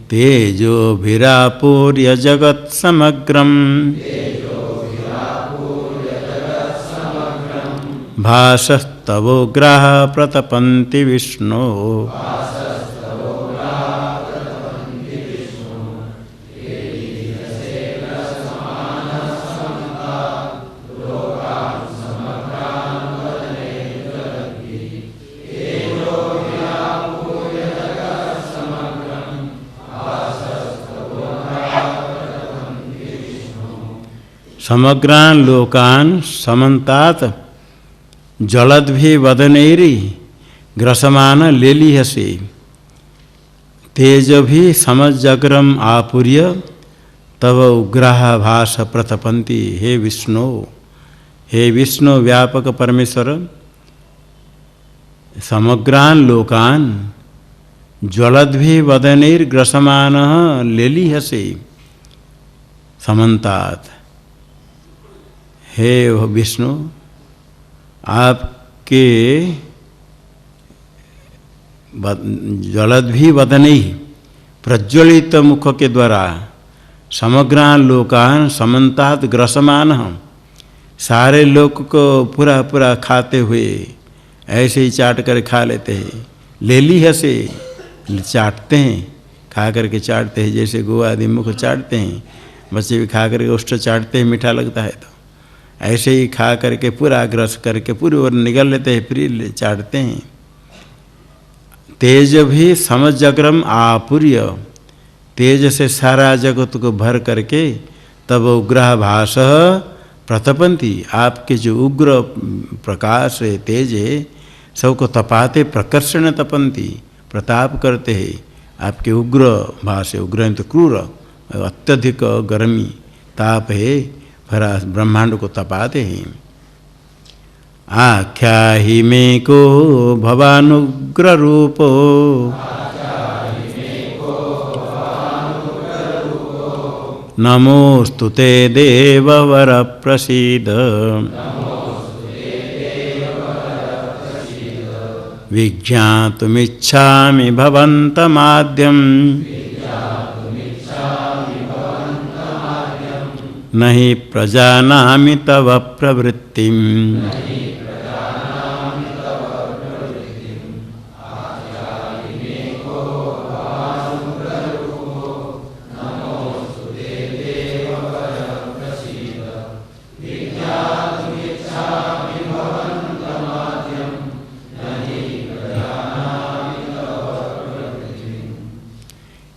तेजोभिरापूर्य जगत्समग्रम् भासस्तवोग्राः प्रतपन्ति विष्णो। समग्रान् लोकान् समन्तात जलद्भि वदनैरि ग्रसमान लेलिहसे तेजभि समजग्रम आपूर्य तव उग्राः भास प्रतपन्ति। हे विष्णु व्यापक परमेश्वर, समग्रान् लोकान् ज्वलद्भि वदनैर्ग्रसमानः लेलिहसे समन्तात। हे विष्णु, आपके ज्वलद्भि वदनै प्रज्वलित मुख के द्वारा समग्रान् लोकान् समन्तात ग्रसमान, सारे लोक को पूरा पूरा खाते हुए ऐसे ही चाट कर खा लेते हैं। लेलिहसे चाटते हैं, खा करके चाटते हैं, जैसे गो आदि मुख चाटते हैं, बच्चे भी खा करके उष्ट चाटते हैं, मीठा लगता है, तो ऐसे ही खा करके पूरा ग्रस करके पूरी ओर निगल लेते हैं, फिर चाटते हैं। तेज भी समजग्रम आपूर्य, तेज से सारा जगत को भर करके तब उग्र भास प्रतपन्ति, आपके जो उग्र प्रकाश है तेज है सबको तपाते प्रकर्षण तपन्ति, प्रताप करते हैं। आपके उग्र भास है, उग्र तो क्रूर अत्यधिक गर्मी ताप है, भरा ब्रह्मांड को तपाते हैं। आख्याहि मे को भवानुग्र रूपो नमोस्तुते देववर प्रसीद। विज्ञातुमिच्छामि भवन्तमाद्यं नहि प्रजानामि तव प्रवृत्तिम्।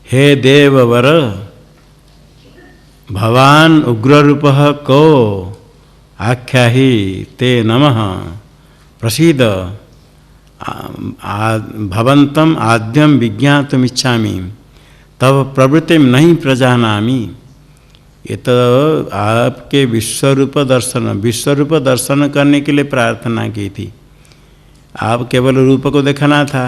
हे देववर, भवान उग्ररूपः को आख्याहि ते नमः प्रसीद। भवन्तम् आद्यं विज्ञातुमिच्छामि तव प्रवृत्तिं नहीं प्रजानामि। ये तो आपके विश्वरूप दर्शन करने के लिए प्रार्थना की थी। आप केवल रूप को देखना था,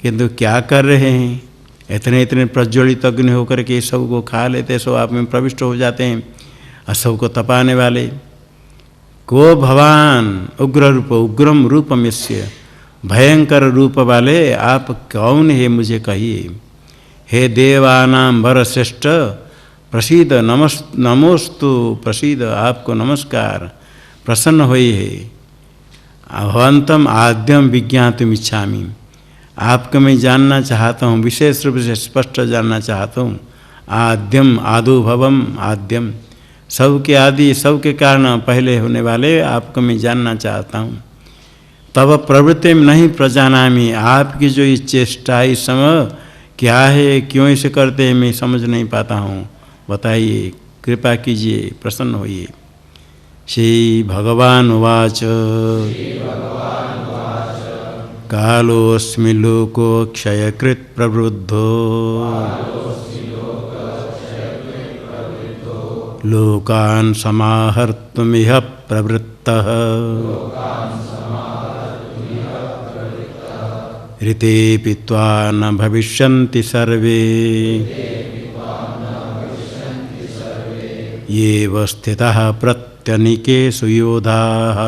किंतु क्या कर रहे हैं इतने इतने प्रज्वलित अग्नि होकर के सब को खा लेते, सब आप में प्रविष्ट हो जाते हैं और सबको तपाने वाले। को भवान उग्र रूप, उग्रम रूपम यस्य, भयंकर रूप वाले आप कौन है मुझे कहिए। हे देवानां वरश्रेष्ठ प्रसीद, नमोस्तु प्रसीद, आपको नमस्कार, प्रसन्न हुई है। भवन्तम आद्यम विज्ञातुम इच्छामि, आपको मैं जानना चाहता हूँ, विशेष रूप से स्पष्ट जानना चाहता हूँ। आद्यम आदो भवम, आद्यम सबके आदि, सबके कारण पहले होने वाले आपको मैं जानना चाहता हूँ। तब प्रवृत्ति में नहीं प्रजानामि, आपकी जो इस चेष्टा इस समय क्या है, क्यों इसे करते हैं, मैं समझ नहीं पाता हूँ, बताइए, कृपा कीजिए, प्रसन्न होइए। श्री भगवान उवाच कालोऽस्मि लोको क्षयकृत् प्रवृद्धो लोकान् समाहर्तुमिह प्रवृत्तः ऋते त्वा न भविष्यन्ति सर्वे येव स्थितः प्रत्यनीकेषु योधाः।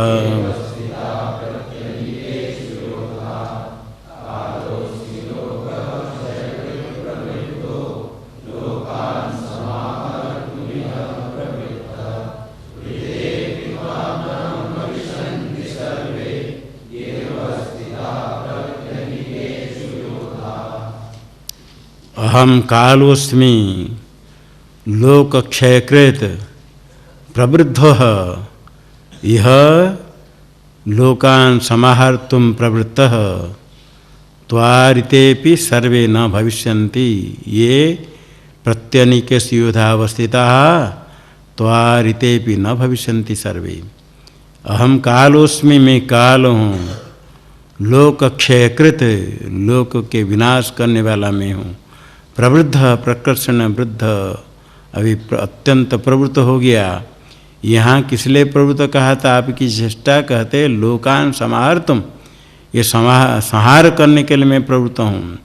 अहम कालोऽस्मि लोकक्षयकृत प्रवृद्धः इह लोकान् समाहर्तुं प्रवृत्तः त्वारितेऽपि सर्वे न भविष्यन्ति ये प्रत्यनीकेषु योधावस्थिताः त्वारितेऽपि न भविष्यन्ति सर्वे। अहम कालोऽस्मि, मैं काल हूँ, लोकक्षयकृत, लोक के विनाश करने वाला मैं हूँ, प्रवृद्ध प्रकर्षण वृद्ध, अभी अत्यंत प्रवृत्त हो गया। यहाँ किसलिए प्रवृत्त कहा था, आपकी चेष्टा कहते लोकान समाहर्तुम, ये संहार करने के लिए मैं प्रवृत्त हूँ।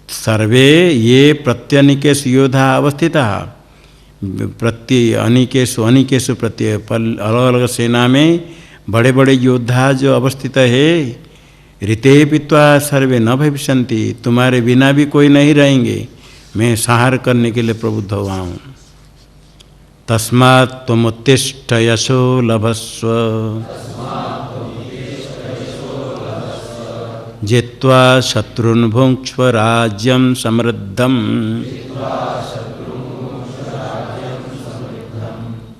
सर्वे ये प्रत्यनिकेषु योधा अवस्थिता, अनिकेषु अनिकेषु प्रत्यय अलग अलग सेना में बड़े बड़े योद्धा जो अवस्थित है। ऋते पित्वा सर्वे न भविष्यन्ति, तुम्हारे बिना भी कोई नहीं रहेंगे, मैं संहार करने के लिए प्रबुद्ध हुआ हूँ। तस्मात् त्वमुत्तिष्ठ यशो लभस्व जित्वा शत्रुन् भुङ्क्ष्व राज्यं समृद्धम्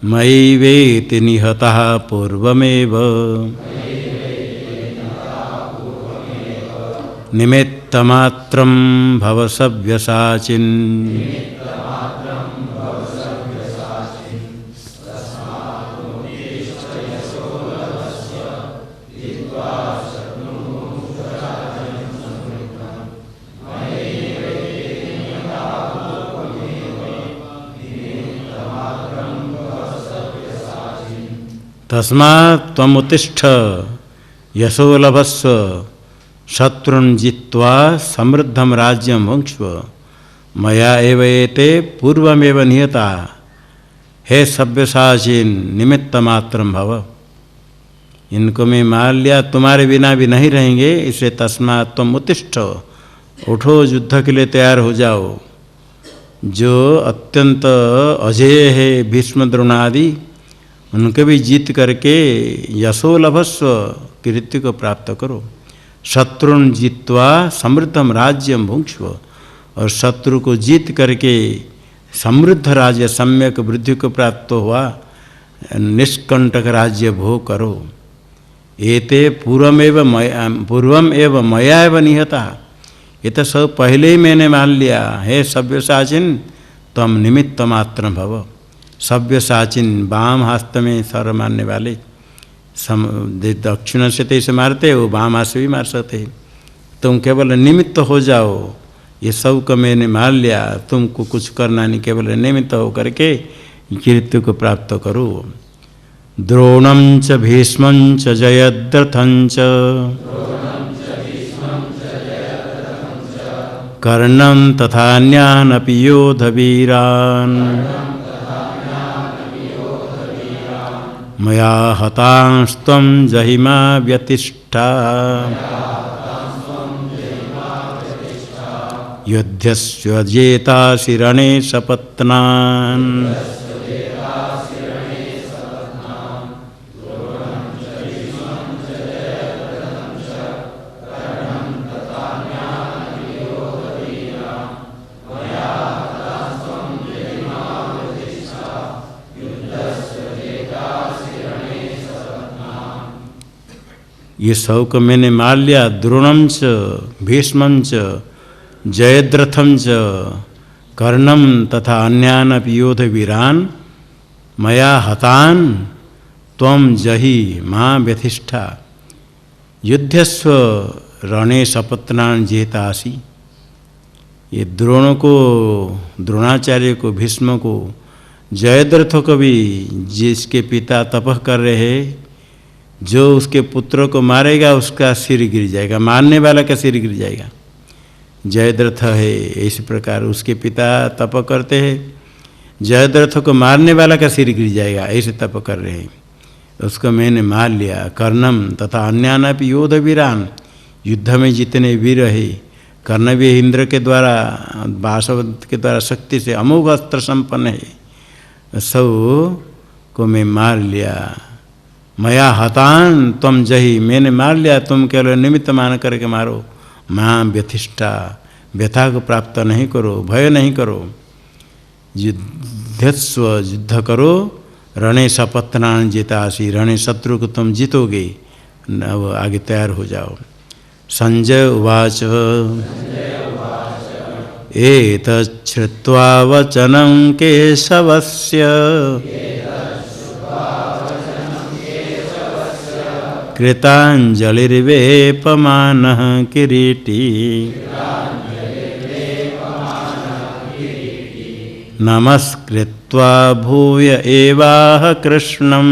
मयि निहतः पूर्वमेव निमित्तमात्रं भव सव्यसाचिन्। तस्मात् त्वमुत्तिष्ठ यशो लभस्व शत्रुन् जित्वा समृद्धं राज्यं भुङ्क्ष्व मया एव एते पूर्वमेव नियता। हे सव्यसाचिन् निमित्तमात्रं भव, इनको मैं मार लिया, तुम्हारे बिना भी नहीं रहेंगे, इसलिए तस्मात् त्वम् उत्तिष्ठ, उठो, युद्ध के लिए तैयार हो जाओ। जो अत्यंत अजेय है भीष्म द्रोणादि, उनके भी जीत करके यशो लभस्व, कीर्ति को प्राप्त करो। शत्रुन जित्वा समृद्धम राज्यम भुङ्क्ष्व, और शत्रु को जीत करके समृद्ध राज्य, सम्यक वृद्धि को प्राप्त हुआ निष्कंटक राज्य भोग करो। एते पूर्वम एव मया एव निहता, ये तो सब पहले ही मैंने मान लिया। हे सव्यसाचिन तम निमित्त मात्र भव, सव्यसाचिन वाम हस्त में सर मारने वाले, दक्षिण से तैसे मारते हो, वाम हाथ से भी मार सकते हैं, तुम केवल निमित्त हो जाओ। ये सब को मैंने मार लिया, तुमको कुछ करना नहीं, केवल निमित्त हो करके कीर्ति को प्राप्त करो। द्रोणं च भीष्मं च जयद्रथं च कर्णं तथान्यानपि योधवीरान् मया हतांस्त्वं जहिमा व्यतिष्ठा युध्यस्व जेतासि रणे सपत्नान् ये शौक मैंने मार लिया। द्रोणम च भीष्मं च जयद्रथं च कर्णम तथा अन्यान अपि योध वीरान मया हतान त्वं जहि मां व्यथिष्ठा युद्धस्व रणे सपत्नान जेतासि। ये द्रोण को, द्रोणाचार्य को, भीष्म को, जयद्रथ को भी जिसके पिता तपह कर रहे हैं, जो उसके पुत्र को मारेगा उसका सिर गिर जाएगा, मारने वाला का सिर गिर जाएगा। जयद्रथ है, इसी प्रकार उसके पिता तप करते हैं, जयद्रथ को मारने वाला का सिर गिर जाएगा, ऐसे तप कर रहे हैं। उसको मैंने मार लिया। कर्णम तथा अन्यानपि योध वीरान, युद्ध में जितने वीर है, कर्ण भी इंद्र के द्वारा, वासव के द्वारा शक्ति से अमोघ अस्त्र संपन्न है, सब को मैं मार लिया। मया हतान त्वं जहि, मैंने मार लिया, तुम केवल निमित्त मान करके मारो। मां व्यथिष्ठा, व्यथा को प्राप्त नहीं करो, भय नहीं करो। युद्धस्व, युद्ध करो। रणे सपत्नान जेतासि, रणे शत्रु को तुम जीतोगे। अब आगे तैयार हो जाओ। संजय उवाच एतच्छ्रुत्वा वचनं केशवस्य कृताञ्जलिर्वेपमानः किरीटी नमस्कृत्वा भूय एवाह कृष्णं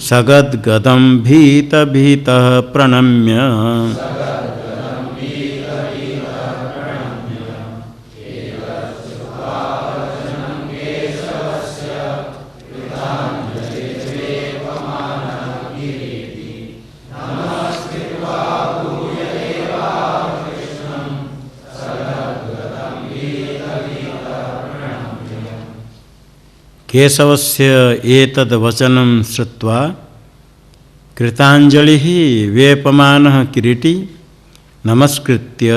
सगद्गदं भीतभीतः प्रणम्य केशवस्य एतद् वचनं श्रुत्वा कृताञ्जलिः वेपमानः किरीटी नमस्कृत्य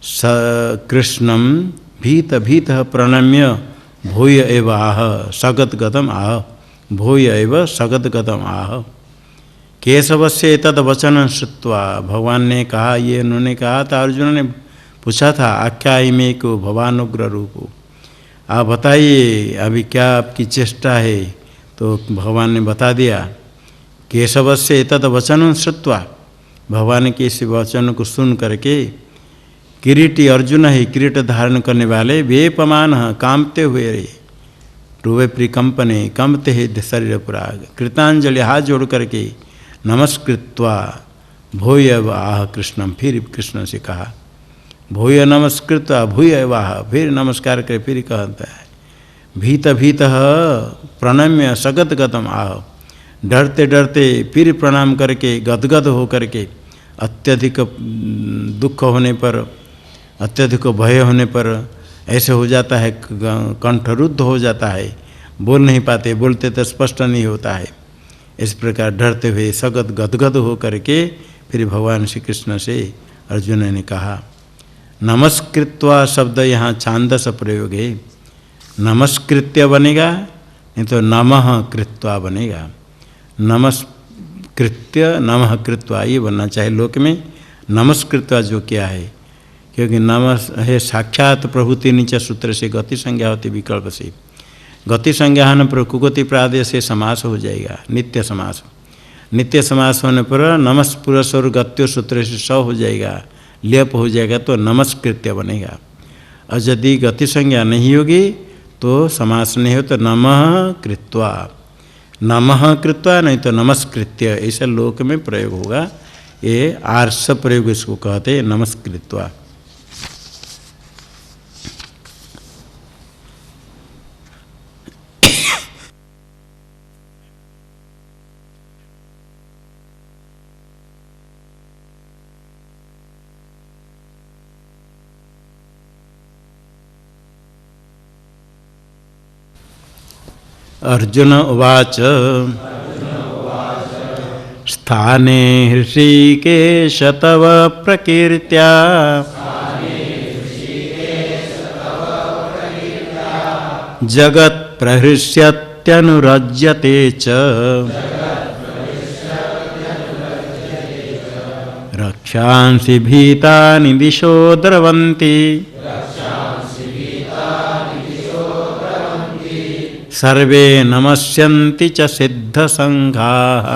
स कृष्णं भीतभीतः प्रणम्य भूय एव आह सगद्गदम् आह भूय एव सगद्गदम् आह। केशवस्य एतद् वचनं श्रुत्वा, भगवान ने कहा, ये उन्होंने कहा था, अर्जुन ने पूछा था, आख्यायि मे को भवानुग्र रूपो, आप बताइए अभी क्या आपकी चेष्टा है। तो भगवान ने बता दिया। केशवस्य एतद् वचनं श्रुत्वा, भगवान के इस वचन को सुन करके, किरीटी अर्जुन है, किरीट धारण करने वाले, वेपमान कांपते हुए रे, टूवे प्रिकंपने, कंपते है शरीर पुरा, कृतांजलि हाथ जोड़ करके नमस्कृत्वा भूय आह कृष्णम, फिर कृष्ण से कहा भूय नमस्कृत भूय वाह, फिर नमस्कार कर फिर कहता है भीत भीत प्रणम्य सगद्गदम् आह, डरते डरते फिर प्रणाम करके गदगद हो करके, अत्यधिक दुख होने पर, अत्यधिक भय होने पर ऐसे हो जाता है, कंठरुद्ध हो जाता है, बोल नहीं पाते, बोलते तो स्पष्ट नहीं होता है। इस प्रकार डरते हुए सगद गदगद हो करके फिर भगवान श्री कृष्ण से अर्जुन ने कहा। नमस्कृत्वा शब्द यहाँ छांदस प्रयोग है, नमस्कृत्य बनेगा, नहीं तो नमः कृत्वा बनेगा। नमस्कृत्य नमः कृत्वा ये बनना चाहिए लोक में। नमस्कृत्वा जो क्या है, क्योंकि नमस् है साक्षात प्रभुति नीचे सूत्र से गति संज्ञा होती, विकल्प से गति संज्ञान पर कुगति प्रादय से समास हो जाएगा, नित्य समास। नित्य समास होने पर नमस् पुरुष और गत्यो सूत्र से स हो जाएगा, लेप हो जाएगा, तो नमस्कृत्य बनेगा। और यदि गति संज्ञा नहीं होगी तो समास नहीं हो, तो नमः कृत्वा, नमः कृत्वा नहीं तो नमस्कृत्य, ऐसा लोक में प्रयोग होगा। ये आर्ष प्रयोग इसको कहते नमस्कृत्वा। अर्जुन उवाच स्थाने हृषीकेश तव प्रकीर्त्या जगत्प्रहृष्यत्यनुरज्यते च रक्षांसि भीतानि दिशो द्रवन्ति सर्वे नमस्यन्ति च सिद्धसंघाः।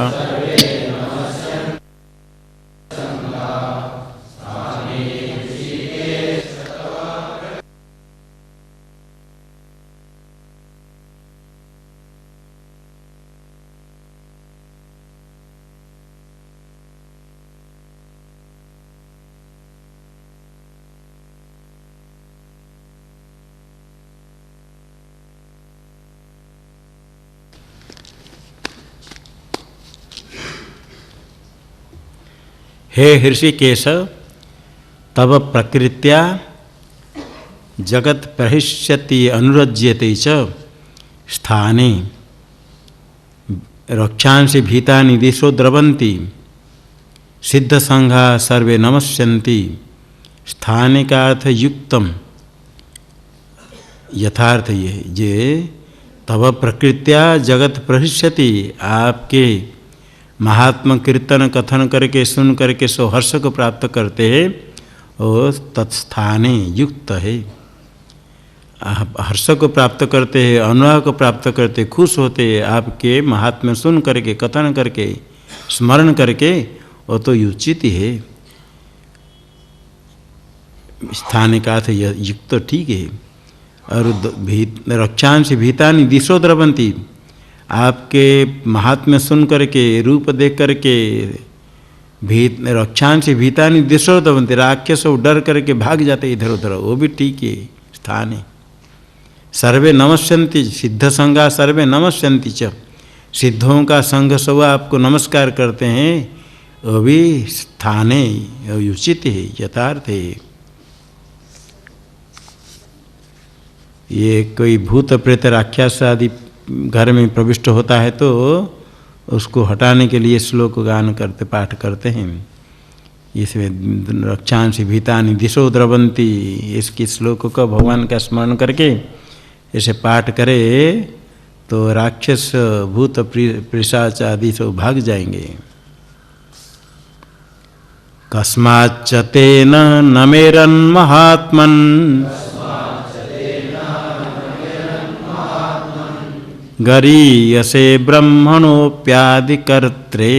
हे हृषिकेश तव प्रकृत्या जगत प्रहिष्यति अनुरज्यते च स्थाने रक्षांसि भीतानि दिशो द्रवन्ति सिद्धसंघा सर्वे नमस्यन्ति। स्थाने का अर्थ युक्तम, यथार्थ ये जे तव प्रकृत्या जगत प्रहिष्यति, आपके महात्मा कीर्तन कथन करके सुन करके सो हर्ष को प्राप्त करते हैं और तत्स्थाने युक्त है। हर्ष को प्राप्त करते हैं, अनुराग को प्राप्त करते, खुश होते हैं आपके महात्म्य सुन करके कथन करके स्मरण करके, वो तो उचित ही है। स्थाने का अर्थ युक्त तो ठीक है। और रक्षांसि भीतानि दिशो द्रवन्ति, आपके महात्म्य सुन करके रूप देख करके रक्षांसि भीतानि दिशो द्रवन्ति, राक्षस डर करके भाग जाते इधर उधर, वो भी ठीक है स्थान है। सर्वे नमस्यन्ति सिद्धसंगा सर्वे नमस्यन्ति च, सिद्धों का संघ सब आपको नमस्कार करते हैं, वो भी स्थाने उचित है, यथार्थ है। ये कोई भूत प्रेत राक्षस आदि घर में प्रविष्ट होता है तो उसको हटाने के लिए श्लोक गान करते पाठ करते हैं। इसमें रक्षांसि भीतानि दिशो द्रवन्ति, इसकी श्लोक का भगवान का स्मरण करके ऐसे पाठ करे तो राक्षस भूत पिशाच आदि सब भाग जाएंगे। कस्माच्च तेन नमेरन् महात्मन् गरीयसे ब्रह्मणोऽप्यादिकर्त्रे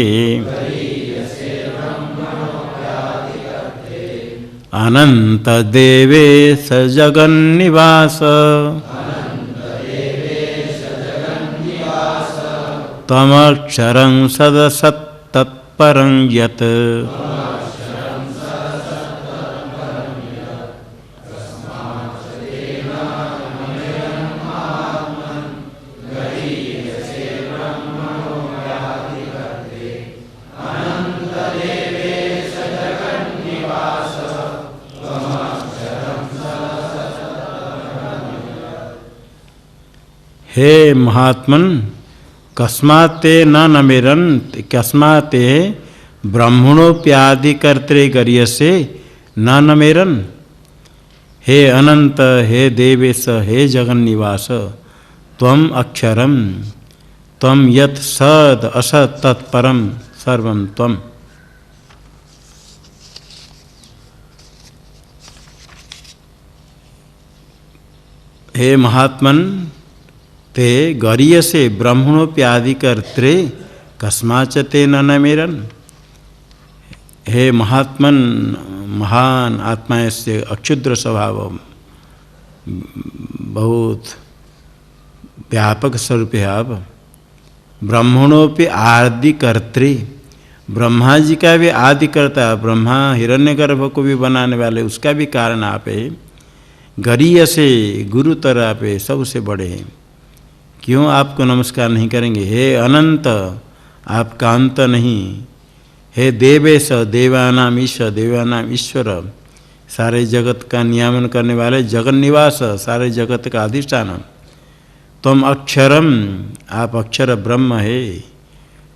अनन्तदेवेश जगन्निवास त्वमक्षरं सदसत्तत्परं यत् हे महात्मन कस्माते न नमेरन, कस्माते ब्रह्मणोप्यादिकर्त्रे गर्यसे न नमेरन। हे अनंत, हे देवेश, हे जगन्निवास, त्वम अक्षरम, त्वम यत् सद असत् तत्परम सर्वं त्वम। हे महात्मन ते गरीयसे ब्रह्मणोप्यादिकर्त्रे कस्माचते न नमेरन। हे महात्मन, महान आत्मा से अक्षुद्र स्वभाव, बहुत व्यापक स्वरूप है आप। ब्रह्मणोपि आदिकर्त्री, ब्रह्मा जी का भी आदि करता, ब्रह्मा हिरण्यगर्भ को भी बनाने वाले, उसका भी कारण आप है। गरीय से गुरुतर आप है, सबसे बड़े हैं। क्यों आपको नमस्कार नहीं करेंगे? हे अनंत, आपका अंत नहीं। हे देवेश, देवानाम ईश्वर, देवानाम ईश्वर, सारे जगत का नियामन करने वाले, जगन निवास, सारे जगत का अधिष्ठान। तुम अक्षरम, आप अक्षर ब्रह्म है।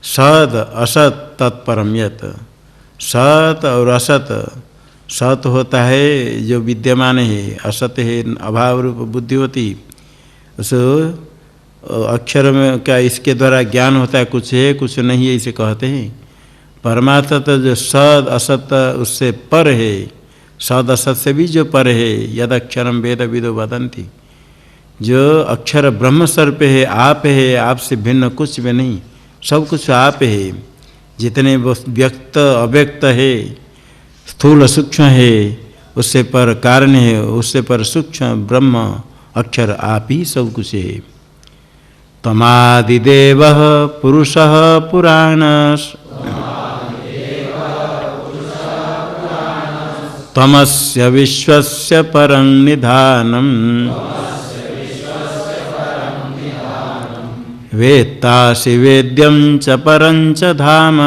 सद असत तत्परम यत, सत और असत, सत होता है जो विद्यमान है, असत है अभाव रूप बुद्धि होती। उस अक्षर में क्या इसके द्वारा ज्ञान होता है, कुछ है कुछ नहीं है, इसे कहते हैं। परमात्मा तो जो सद असत उससे पर है, सद असत से भी जो पर है, यद अक्षरम वेद विदो वदंती, जो अक्षर ब्रह्म स्वरूप है, आप है, आपसे भिन्न कुछ भी नहीं, सब कुछ आप है। जितने व्यक्त अव्यक्त है, स्थूल सूक्ष्म है, उससे पर कारण है, उससे पर सूक्ष्म ब्रह्म अक्षर आप ही सब कुछ है। तमादिदेव पुरुषः पुराणस्, तमस्य विश्वस्य परं निधानम्, वेत्तासि वेद्यं च परं च धाम,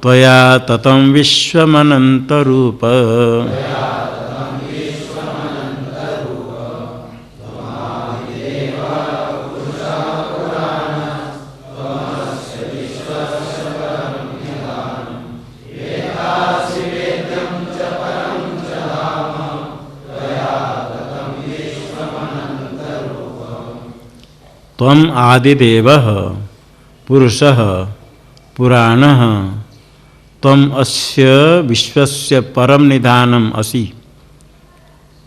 त्वया ततं विश्वमनन्तरूप। त्वम आदिदेव पुरुषः पुराणः, त्वम अस्य विश्वस्य परम निधानम असि,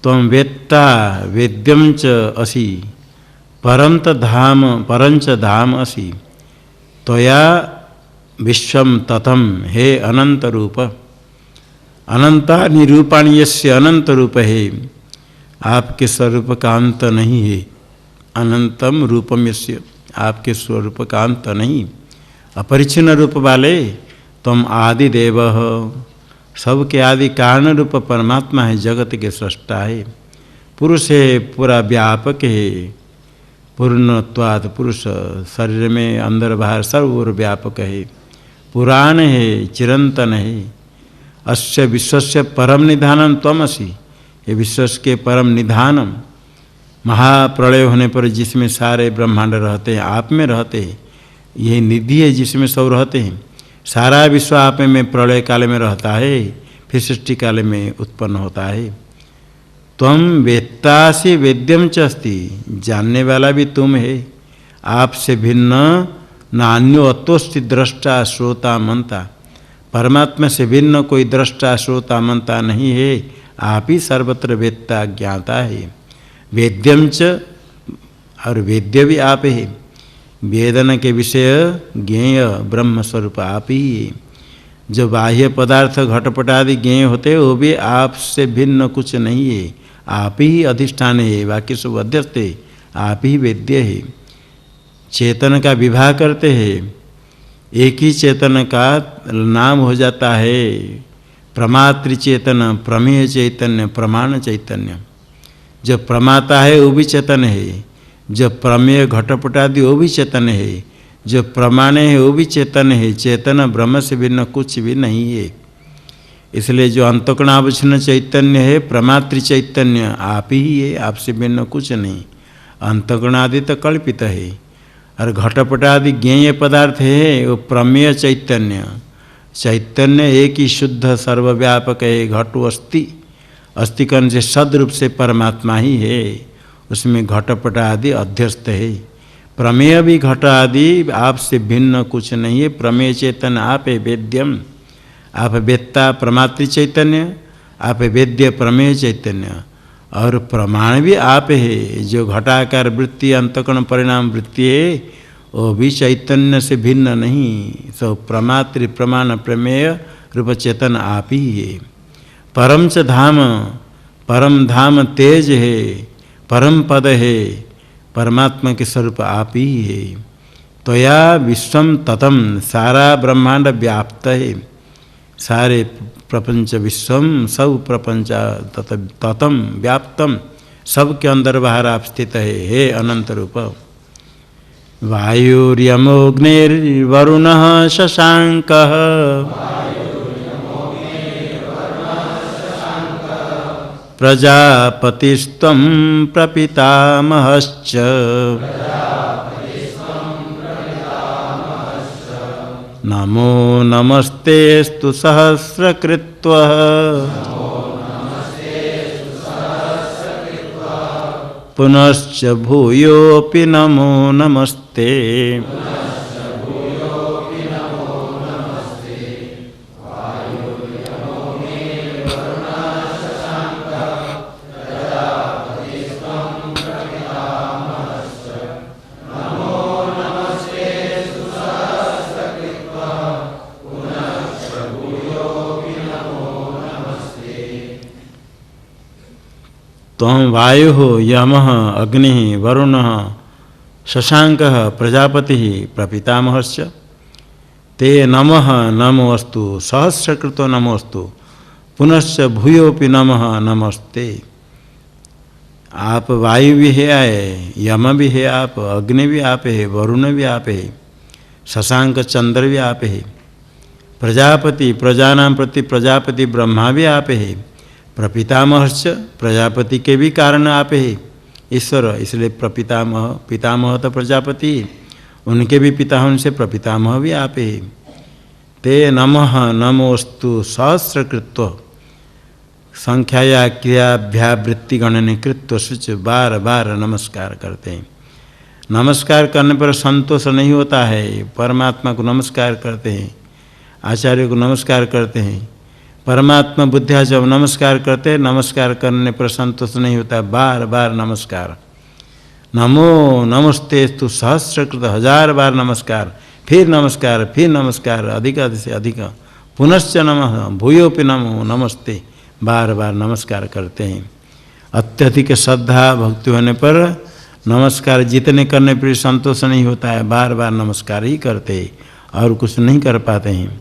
त्वम वेत्ता वेद्यम च असि, परंत धाम परंच धाम असि, त्वया विश्वम ततम, हे अनंत रूप। अनंता निरूपाणी यस्य अनंत रूप है, आपके स्वरूप का अंत नहीं है। अनंतम रूपम यस्य, आपके स्वरूप का अंत नहीं, अपरिच्छिन्न रूप वाले। तुम आदि देव, सबके आदि कारण रूप परमात्मा है, जगत के सृष्टा है। पुरुष है, पूरा व्यापक है, पूर्णत्वात् पुरुष, शरीर में अंदर बाहर सर्वोर व्यापक है। पुराण है, चिरंतन है। अस्य विश्वस्य परम निधानम त्वमसि, ये विश्व के परम निधानम। महाप्रलय होने पर जिसमें सारे ब्रह्मांड रहते हैं, आप में रहते हैं। यही निधि है जिसमें सब रहते हैं। सारा विश्व आप में प्रलय काल में रहता है, फिर सृष्टि काल में उत्पन्न होता है। त्वम वेत्तासि वेद्यम च अस्ति, जानने वाला भी तुम है। आपसे भिन्न नान्यो अतोस्ति दृष्टा श्रोता मनता, परमात्मा से भिन्न कोई दृष्टा श्रोता मनता नहीं है। आप ही सर्वत्र वेत्ता ज्ञाता है। वेद्यम च, और वेद्य भी आप है। वेदन के विषय ज्ञेय ब्रह्म स्वरूप आप ही है। जो बाह्य पदार्थ घटपट आदि ज्ञेय होते हैं, वो भी आपसे भिन्न कुछ नहीं है। आप ही अधिष्ठान है, बाकी सब अध्यस्त है। आप ही वेद्य है। चेतन का विवाह करते हैं, एक ही चेतन का नाम हो जाता है प्रमातृ चेतन, प्रमेय चैतन्य, प्रमाण चैतन्य। जो प्रमाता है वो भी चेतन है, जो प्रमेय घटपट आदि वो भी चेतन है, जो प्रमाण है वो भी चेतन है। चेतन ब्रह्म से भिन्न कुछ भी नहीं है। इसलिए जो अंतःकरणावच्छिन्न चैतन्य है, प्रमातृ चैतन्य आप ही है, आपसे भिन्न कुछ नहीं। अंतःकरण आदि तो कल्पित है, और घटपट आदि ज्ञेय पदार्थ है वो प्रमेय चैतन्य। चैतन्य एक ही शुद्ध सर्वव्यापक है। घटो अस्थि, अस्थिकरण से सदरूप से परमात्मा ही है, उसमें घटपट आदि अध्यस्त है। प्रमेय भी घट आदि आपसे भिन्न कुछ नहीं है। प्रमेय चैतन्य आप है, वेद्यम आप वेत्ता प्रमातृ चैतन्य, आप वेद्य प्रमेय चैतन्य। और प्रमाण भी आप है। जो घटाकार वृत्ति अंतःकरण परिणाम वृत्ति है, वो भी चैतन्य से भिन्न नहीं। तो प्रमातृ प्रमाण प्रमेय रूप चेतन आप ही है। परम च धाम, परम धाम तेज है, परम पद है। परमात्मा के स्वरूप आप ही है। त्वया विश्वम ततम, सारा ब्रह्मांड व्याप्त है, सारे प्रपंच विश्वम सब प्रपंच ततम व्याप्तम, सब के अंदर बाहर आप स्थित है, हे अनंत रूप। वायुर्यमोऽग्निर्वरुणः शशाङ्कः प्रजापतिस्त्वं प्रपितामहश्च नमो नमस्तेस्तु सहस्रकृत्वः पुनश्च भूयोऽपि नमो नमस्ते। त्वं वायु यम अग्नि वरुण शशांक प्रजापति प्रपितामहश्च ते नमः नमोस्तु सहस्रकृतो नमोस्तु पुनश्च भूयोपि नमः नमस्ते। आप वायु भी है, आए यम भी है, आप अग्नि भी आप है, वरुण भी आप है, शशांक चंद्र भी आप है, प्रजापति प्रजानां प्रति प्रजापति ब्रह्मा भी आप है, प्रपितामहश्च प्रजापति के भी कारण आप है ईश्वर, इसलिए प्रपितामह, पितामह तो प्रजापति, उनके भी पिता उनसे प्रपितामह भी आप है। ते नमः नमोस्तु सहस्रकृत्व, संख्याया क्रियाभ्यावृत्ति गणने कृत्व शुच, बार बार नमस्कार करते हैं। नमस्कार करने पर संतोष नहीं होता है, परमात्मा को नमस्कार करते हैं, आचार्य को नमस्कार करते हैं। परमात्मा बुद्धिया जब नमस्कार करते हैं, नमस्कार करने पर संतोष नहीं होता, बार बार नमस्कार। नमो नमस्ते तु सहस्रकृत, 1000 बार नमस्कार, फिर नमस्कार, फिर नमस्कार, अधिक से अधिक, पुनश्च नमः भूयोपि नमो नमस्ते, बार बार नमस्कार करते हैं। अत्यधिक श्रद्धा भक्ति होने पर नमस्कार जितने करने पर संतोष नहीं होता है, बार बार नमस्कार ही करते और कुछ नहीं कर पाते हैं।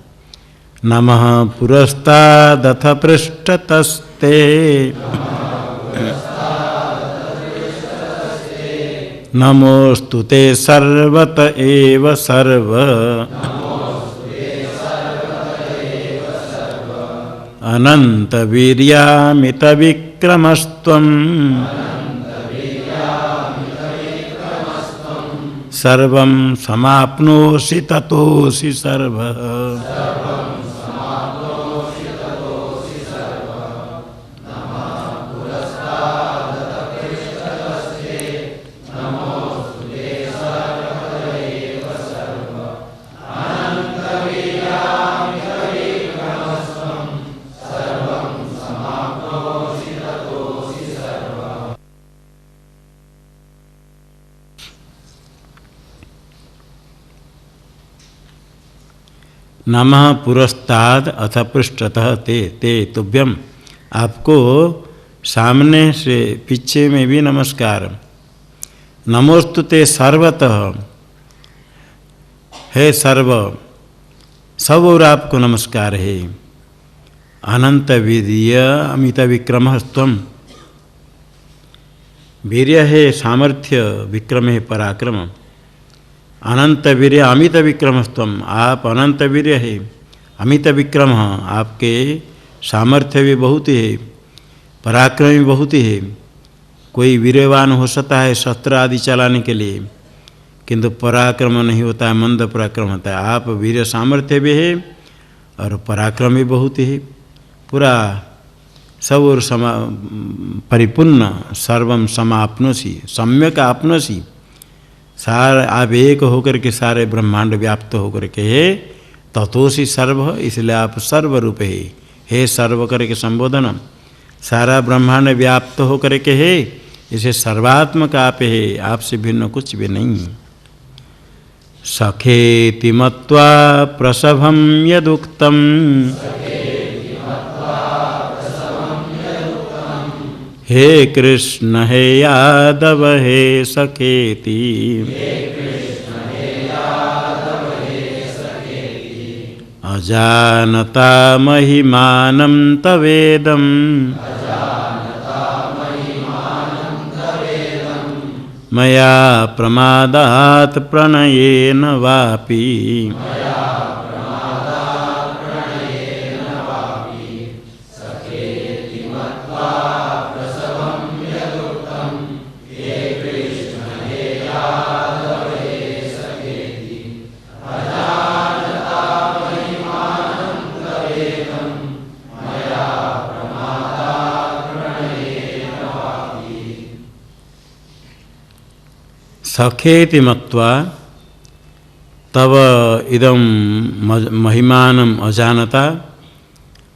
नमः पुरस्तादथ पृष्ठतस्ते नमोस्तु ते सर्वत एव सर्व अनंत वीर्यामित विक्रमस्त्वं सर्वं समाप्नोषि ततोषि सर्वः। नमः पुरस्ताद अथ पृष्ठतः ते ते तुभ्यम, आपको सामने से पीछे में भी नमस्कार। नमोस्तु ते सर्वतः, हे सर्व, सब और आपको नमस्कार है। अनंत वीर्य अमित विक्रम स्तम, वीर्य है सामर्थ्य, विक्रम है पराक्रम। अनंत वीर्य अमित विक्रमस्तम, आप अनंत वीर्य है, अमित विक्रम, आपके सामर्थ्य भी बहुत है, पराक्रम भी बहुत है। कोई वीर्यवान हो सकता है शस्त्र आदि चलाने के लिए, किंतु पराक्रम नहीं होता है, मंद पराक्रम होता है। आप वीर्य सामर्थ्य भी है और पराक्रम भी बहुत है, पूरा सब और परिपूर्ण, सर्वम समाप्नोसी, सम्यक आपनोसी, सारे आप एक होकर के सारे ब्रह्मांड व्याप्त होकर के है, ततोसी सर्व, इसलिए आप सर्वरूप है, हे सर्व करके संबोधन, सारा ब्रह्मांड व्याप्त होकर के है, इसे सर्वात्मक आप है, आपसे भिन्न कुछ भी नहीं। सखेति मत्वा प्रसभं यदुक्तम हे कृष्ण हे यादव हे सखेति, अजानता महिमानं तवेदं मया प्रमादात् प्रणयेन वापि सखेति मत्वा तव इदं महिमानम् अजानता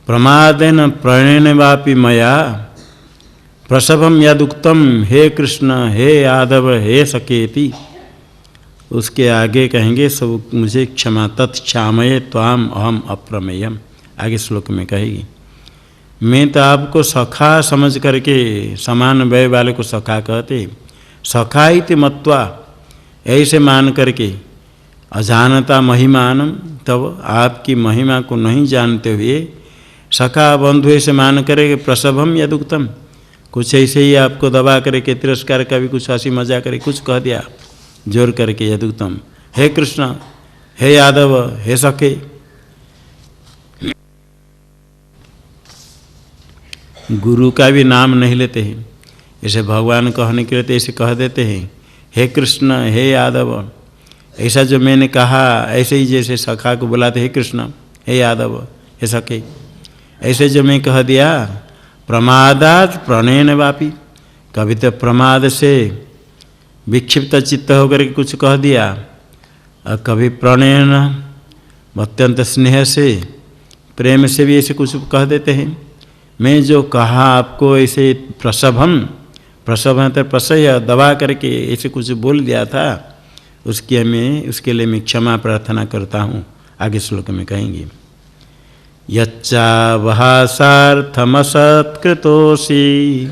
प्रमादेन प्रणयेन वापि मया प्रसभम यदुक्तम हे कृष्ण हे यादव हे सखेति। उसके आगे कहेंगे सब मुझे क्षमा तत्क्षामये त्वाम अहम अप्रमेयम। आगे श्लोक में कहेगी मैं तो आपको सखा समझ करके समान व्यय वाले को सखा कहते, सखा इति मत्वा ऐसे मान करके अजानता महिमानम तब आपकी महिमा को नहीं जानते हुए सखा बंधु ऐसे मान करके प्रसभम यदुक्तम कुछ ऐसे ही आपको दबा करके तिरस्कार का भी कुछ हंसी मजा करके कुछ कह दिया जोर करके यदुक्तम हे कृष्ण हे यादव हे सखे। गुरु का भी नाम नहीं लेते हैं, ऐसे भगवान कहने के लिए तो ऐसे कह देते हैं हे कृष्ण हे यादव। ऐसा जो मैंने कहा ऐसे ही जैसे सखा को बुलाते हे कृष्ण हे यादव हे सखे, ऐसे जो मैं कह दिया प्रमादात प्रणयन वापी, कभी तो प्रमाद से विक्षिप्त चित्त होकर के कुछ कह दिया और कभी प्रणयन अत्यंत स्नेह से प्रेम से भी ऐसे कुछ कह देते हैं। मैं जो कहा आपको ऐसे प्रसभम प्रसभ तो प्रसय दबा करके ऐसे कुछ बोल दिया था उसके लिए मैं क्षमा प्रार्थना करता हूँ। आगे श्लोक में कहेंगे यच्चावहासार्थमसत्कृतोषि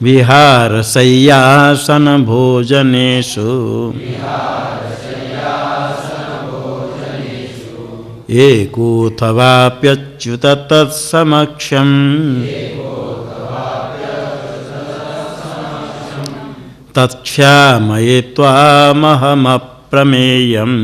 विहारशय्यासन भोजनेषु एकोऽथवाप्यच्युत तत्समक्षं तत्क्षामये त्वामहमप्रमेयम्।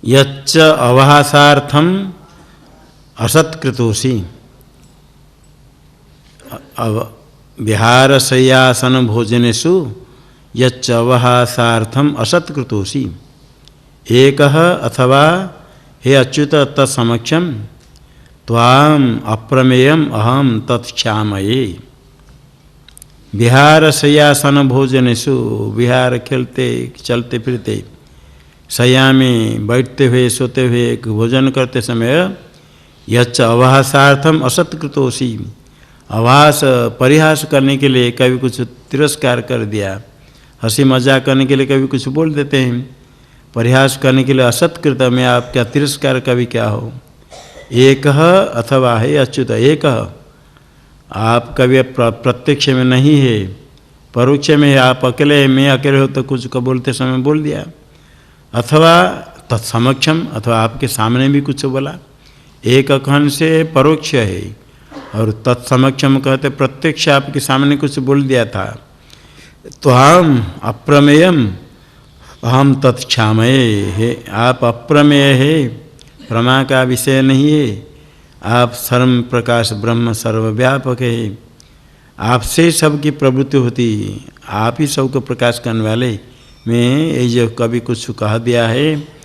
यच्च अवहासार्थम असत्कृतोषि विहारशय्यासन भोजनेषु यच्च अवहासार्थम असत्कृतोषि एकः अथवा हे अच्युत तत्समक्षम त्वाम अप्रमेयम अहम तत्क्षामये। विहारशय्यासन भोजनेषु विहार खेलते चलते फिरते शय्या में बैठते हुए सोते हुए भोजन करते समय यच्च अवहासार्थम असत्कृतोषि अवहास परिहास करने के लिए कभी कुछ तिरस्कार कर दिया, हंसी मजाक करने के लिए कभी कुछ बोल देते हैं, परिहास करने के लिए असत्कृत में आप क्या तिरस्कार कभी क्या हो। एक अथवा है अच्युत एक आप कभी प्रत्यक्ष में नहीं है परोक्ष में है, आप अकेले मैं अकेले हो तो कुछ को बोलते समय बोल दिया, अथवा तत्समक्षम अथवा आपके सामने भी कुछ बोला। एक अखंड से परोक्ष है और तत्समक्षम कहते प्रत्यक्ष आपके सामने कुछ बोल दिया था तो हम अप्रमेयम अहम तत्क्षामये है। आप अप्रमेय है, प्रमा का विषय नहीं है, आप सर्व प्रकाश ब्रह्म सर्वव्यापक है, आपसे सबकी प्रवृत्ति होती, आप ही सबको प्रकाश करने वाले। मैं ये जो कभी कुछ कह दिया है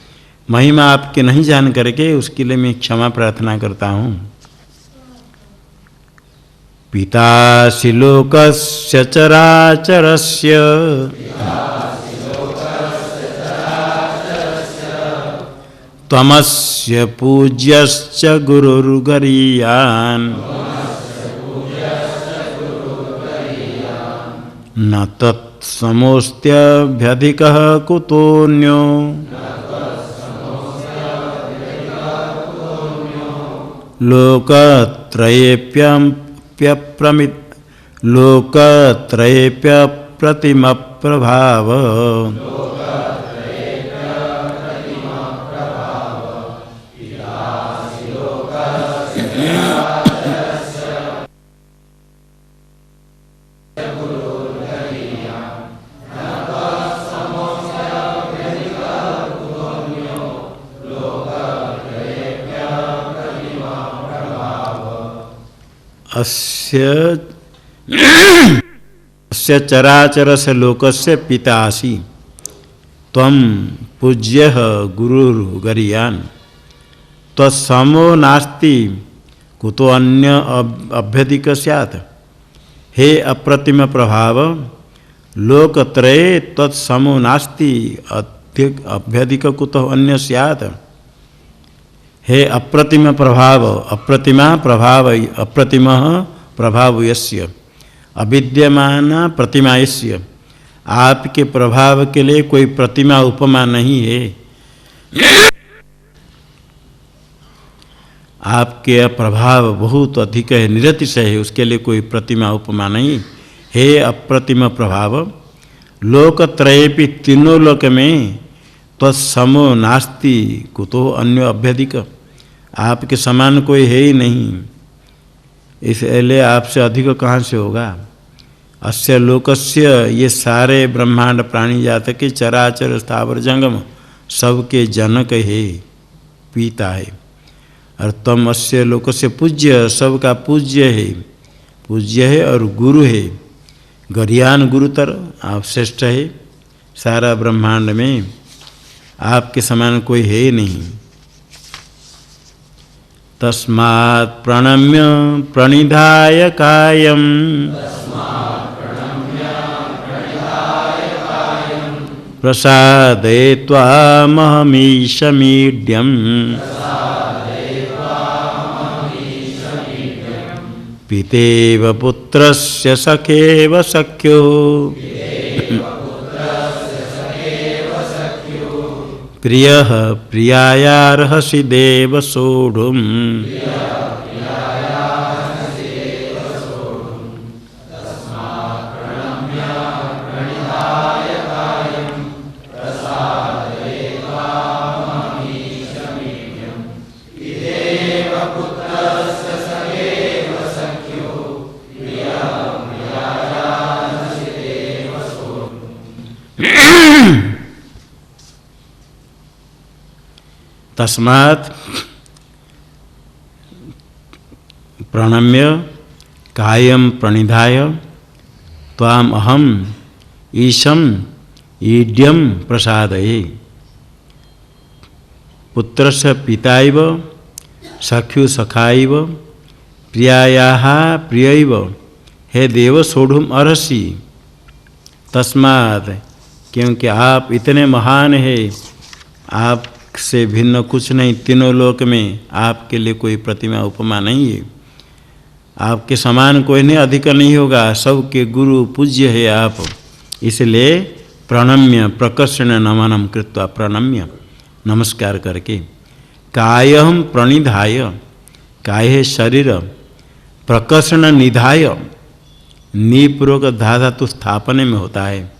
महिमा आपके नहीं जान करके उसके लिए मैं क्षमा प्रार्थना करता हूँ। पितासि लोकस्य चराचरस्य त्वमस्य पूज्यश्च गुरुर्गरीयान् न तत्समोऽस्त्यभ्यधिकः कुतोऽन्यो लोकत्रयेऽप्यप्रतिमप्रभाव अस्य चराचरस्य लोकस्य पितासि त्वं पूज्यः गुरुर्गरीयान् त्वत्समो नास्ति कुतो अन्य अभ्यधिक स्यात्। हे अप्रतिम प्रभाव, लोकत्रये त्वत्समो नास्ति अभ्यधिक कुतो अन्य स्यात्। हे अप्रतिम प्रभाव, अप्रतिमा प्रभाव, अप्रतिम प्रभाव यस्य अविद्यमान प्रतिमा यस्य, आपके प्रभाव के लिए कोई प्रतिमा उपमा नहीं है। आपके प्रभाव बहुत अधिक है, निरतिशय है, उसके लिए कोई प्रतिमा उपमा नहीं। हे अप्रतिम प्रभाव, लोकत्रयेपि तीनों लोक में तत्समो नास्ति कुतो अन्य अभ्यधिक, आपके समान कोई है ही नहीं, इसलिए आपसे अधिक कहाँ से होगा। अस्य लोकस्य, ये सारे ब्रह्मांड प्राणी जात के चराचर स्थावर जंगम सबके जनक है, पिता है। और तम अस्य लोकस्य पूज्य, सबका पूज्य है और गुरु है। गरीयान गुरुतर, आप श्रेष्ठ है। सारा ब्रह्मांड में आपके समान कोई है ही नहीं। तस्मात् प्रणम्य प्रणिधाय कायं प्रसादयित्वा महमीशमीड्यम् पितेव पुत्रस्य सखेव सख्यो प्रियः प्रियायार्हसि देव सोढुम्। तस्मात् प्रणम्य कायं प्रणिधाय त्वाम अहम ईशम ईड्यम प्रसादये। पुत्रस्य पिताइव सख्यु सखाइव प्रियायाः प्रियैव हे देव सोढुम अर्हसि। तस्मात्, क्योंकि आप इतने महान हैं, आप से भिन्न कुछ नहीं, तीनों लोक में आपके लिए कोई प्रतिमा उपमा नहीं है। आपके समान कोई नहीं, अधिक नहीं होगा, सबके गुरु पूज्य है आप। इसलिए प्रणम्य प्रकर्षण नमनम कृत्वा, प्रणम्य नमस्कार करके, कायम प्रणिधाय, काय है शरीर, प्रकर्षण निधाय, निपूर्वक धातु स्थापने में होता है,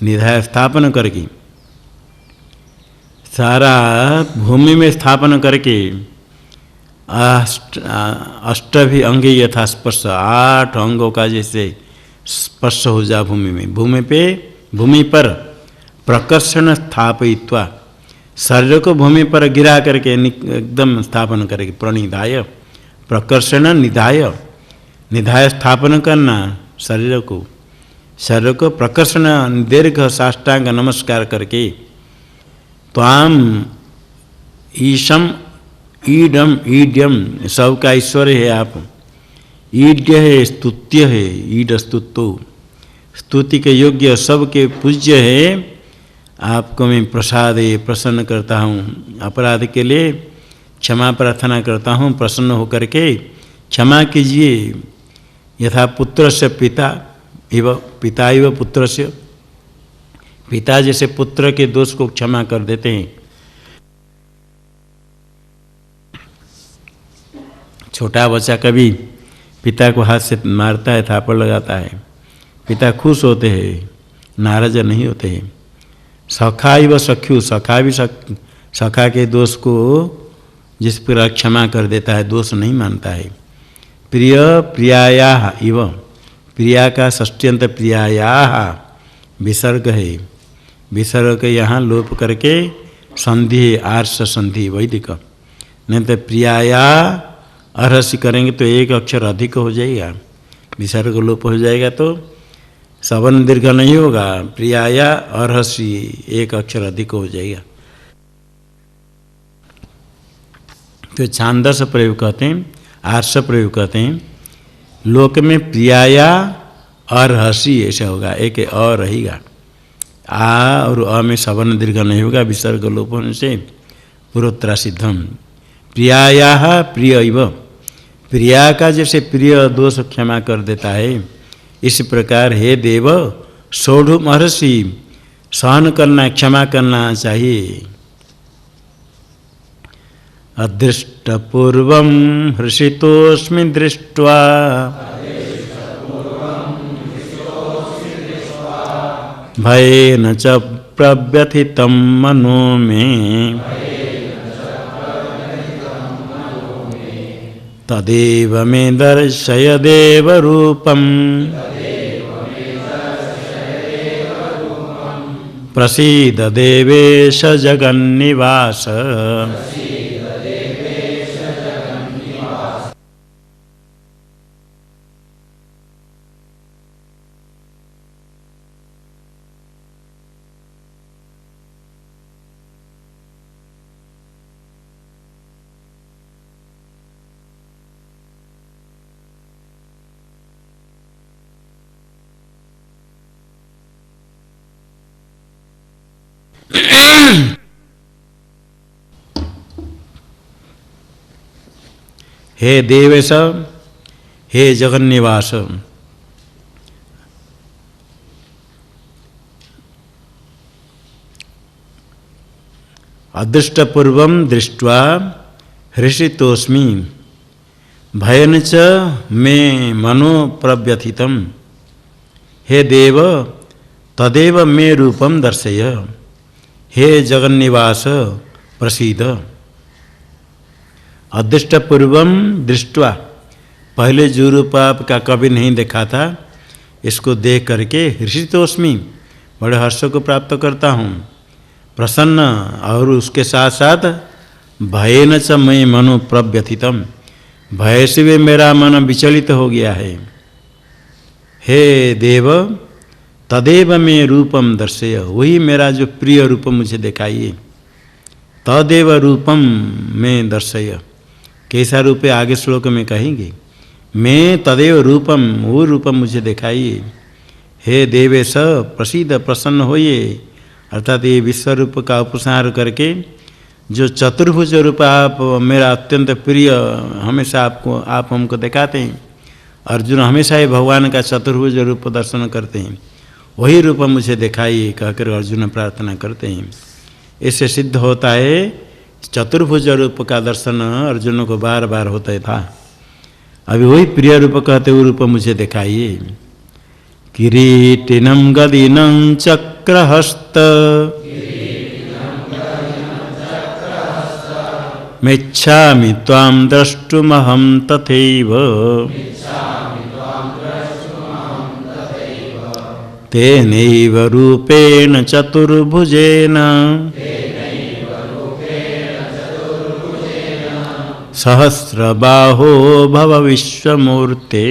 निधाय स्थापन करके, सारा भूमि में स्थापन करके, अष्टभी अंग यथा स्पर्श, 8 अंगों का जैसे स्पर्श हो जा भूमि में, भूमि पर प्रकर्षण स्थापयित्वा, शरीर को भूमि पर गिरा करके एकदम स्थापन करके, प्रणिधाय प्रकर्षण निधाय स्थापन करना शरीर को प्रकर्षण दीर्घ साष्टांग नमस्कार करके, त्वाम ईशम ईडम ईड्यम, सबका ईश्वर है आप। ईड्य है, स्तुत्य है, ईड स्तुतो, स्तुति के योग्य, सबके पूज्य है आपको मैं प्रसादे प्रसन्न करता हूँ, अपराध के लिए क्षमा प्रार्थना करता हूँ, प्रसन्न होकर के क्षमा कीजिए। यथा पुत्र से पिता इव पिता इव पुत्र से, पिता जैसे पुत्र के दोष को क्षमा कर देते हैं। छोटा बच्चा कभी पिता को हाथ से मारता है, थापड़ लगाता है, पिता खुश होते हैं, नाराज नहीं होते हैं। सखा इव सख्यु, सखा भी सखा के दोष को जिस प्रकार क्षमा कर देता है, दोष नहीं मानता है। प्रिय प्रियाया इव, प्रिया का षष्ट्यंत प्रियाया विसर्ग है, विसर्ग के यहाँ लोप करके संधि है, आर्ष संधि वैदिक। नहीं तो प्रियाया अर्हसी करेंगे तो एक अक्षर अधिक हो जाएगा, विसर्ग लोप हो जाएगा तो सवर्ण दीर्घ नहीं होगा। प्रियाया अर्हसी एक अक्षर अधिक हो जाएगा। तो छांदस प्रयोग कहते हैं, आर्ष प्रयोग कहते हैं। लोक में प्रियाया अर्हसी ऐसा होगा, एक अ रहेगा, आ और अ में सवर्ण दीर्घ नहीं होगा, विसर्ग लोप होने से पूर्वोत्तरा सिद्धम। प्रियाया प्रिय इव, प्रिया का जैसे प्रिय दोष क्षमा कर देता है, इस प्रकार हे देव सोढ़ महर्षि सहन करना, क्षमा करना चाहिए। अदृष्टपूर्वं हृषितोऽस्मि दृष्ट्वा भयेन च प्रव्यथितं मनो मे तदेव मे दर्शय देवरूपम् प्रसीद देवेश जगन्निवास। हे देवेश, हे जगन्निवास, अदृष्टपूर्वं दृष्ट्वा हृषितोऽस्मि भयेन च मे मनो प्रव्यथितं। हे देव तदेव मे रूपं दर्शय। हे जगन्निवास प्रसीद। अदृष्टपूर्वम दृष्ट्वा, पहले जो रूप आपका कभी नहीं देखा था, इसको देख करके हृषितोस्मि, बड़े हर्ष को प्राप्त करता हूँ, प्रसन्न, और उसके साथ साथ भयेन च मैं मनो प्रव्यथितम, भय से भी मेरा मन विचलित हो गया है। हे देव तदेव में रूपम दर्शय, वही मेरा जो प्रिय रूप मुझे दिखाइए। तदेव रूपम में दर्शय, कैसा रूप है आगे श्लोक में कहेंगे। मैं तदेव रूपम, वो रूपम मुझे दिखाइए। हे देवेश प्रसिद्ध, प्रसन्न होइए। अर्थात ये विश्व रूप का उपसंहार करके जो चतुर्भुज रूप आप मेरा अत्यंत प्रिय, हमेशा आप हमको दिखाते हैं। अर्जुन हमेशा ही भगवान का चतुर्भुज रूप दर्शन करते हैं, वही रूप मुझे दिखाइए कहकर अर्जुन प्रार्थना करते हैं। इससे सिद्ध होता है चतुर्भुज रूप का दर्शन अर्जुन को बार बार होता था। अभी वही प्रिय रूप कहते वो रूप मुझे दिखाइए। किरीटिनं गदिनं चक्रहस्त मिच्छामि त्वां द्रष्टुमहं तथैव। तेनैव रूपेण चतुर्भुजेन सहस्रबाहो भव विश्वमूर्ते।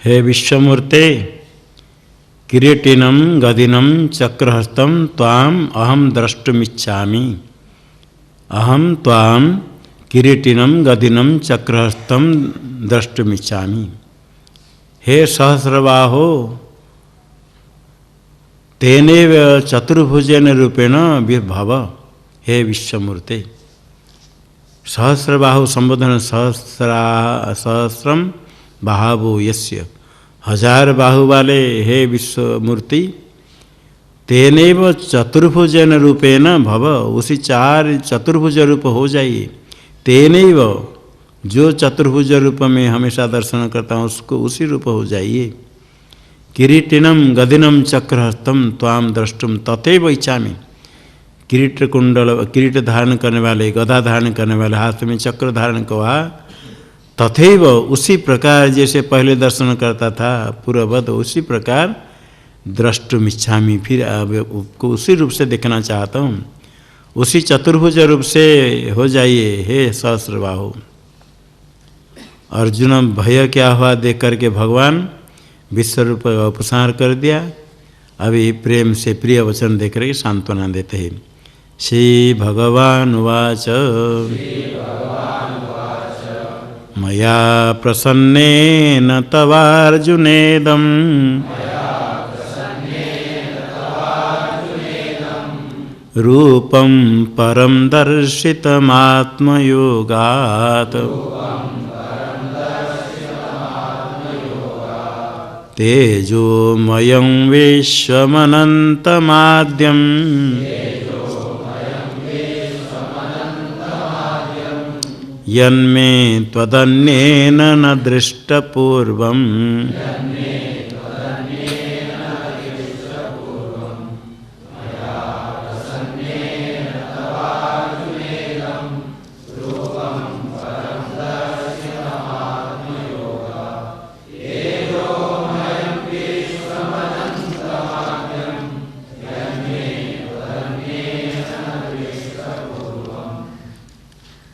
हे विश्वमूर्ते किरीटिनं गदिनं चक्रहस्तं त्वाम अहम द्रष्टुमिच्छामि। अहम त्वाम किरीटिनं गदिनं चक्रहस्तं द्रष्टुमिच्छामि। हे सहस्रबाहो तेनेव चतुर्भुजेन रूपेण विभव। हे विश्वमूर्ते सहस्रबाहु संबोधन सहस्रम बाहवो यस्य, 1000 बाहु वाले हे विश्वमूर्ति, तेनेव चतुर्भुजेन रूपेण भव, उसी 4 चतुर्भुज रूप हो जाइए। तेनेव जो चतुर्भुज रूप में हमेशा दर्शन करता हूँ उसको उसी रूप हो जाइए। किरीटिनम गदिनम चक्रहस्तम त्वाम द्रष्टुम तथैव इच्छामि। किरीट कुंडल किरीट धारण करने वाले, गदा धारण करने वाले, हाथ में चक्र धारण कहा, तथैव उसी प्रकार जैसे पहले दर्शन करता था पूर्ववत उसी प्रकार द्रष्टुमिच्छामि, फिर को उसी रूप से देखना चाहता हूँ, उसी चतुर्भुज रूप से हो जाइए हे सहस्रबाहु। अर्जुन भय क्या हुआ देख करके भगवान विश्वरूप का उपसंहार कर दिया। अभी प्रेम से प्रिय वचन देख करके सांत्वना देते हैं। श्री भगवान उवाच मया प्रसन्नेन तवार्जुनेदं रूपं परं दर्शितमात्मयोगात् तेजोमयं विश्वमनन्तमाद्यं यन्मे त्वदन्येन न दृष्टपूर्वम्।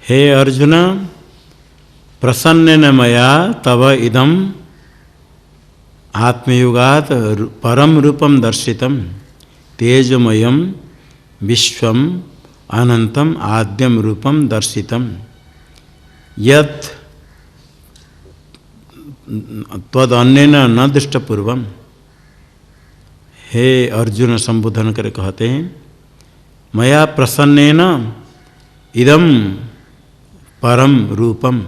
हे अर्जुन प्रसन्नेन मया तव इदम आत्मयुगात परम रूपम दर्शितम तेजोमयम विश्वम अनंतम आद्यम रूपम दर्शितम यत् त्वदन्येन न दृष्टपूर्वम। हे अर्जुन संबोधन कर कहते हैं मया प्रसन्नेन इदम परम रूपम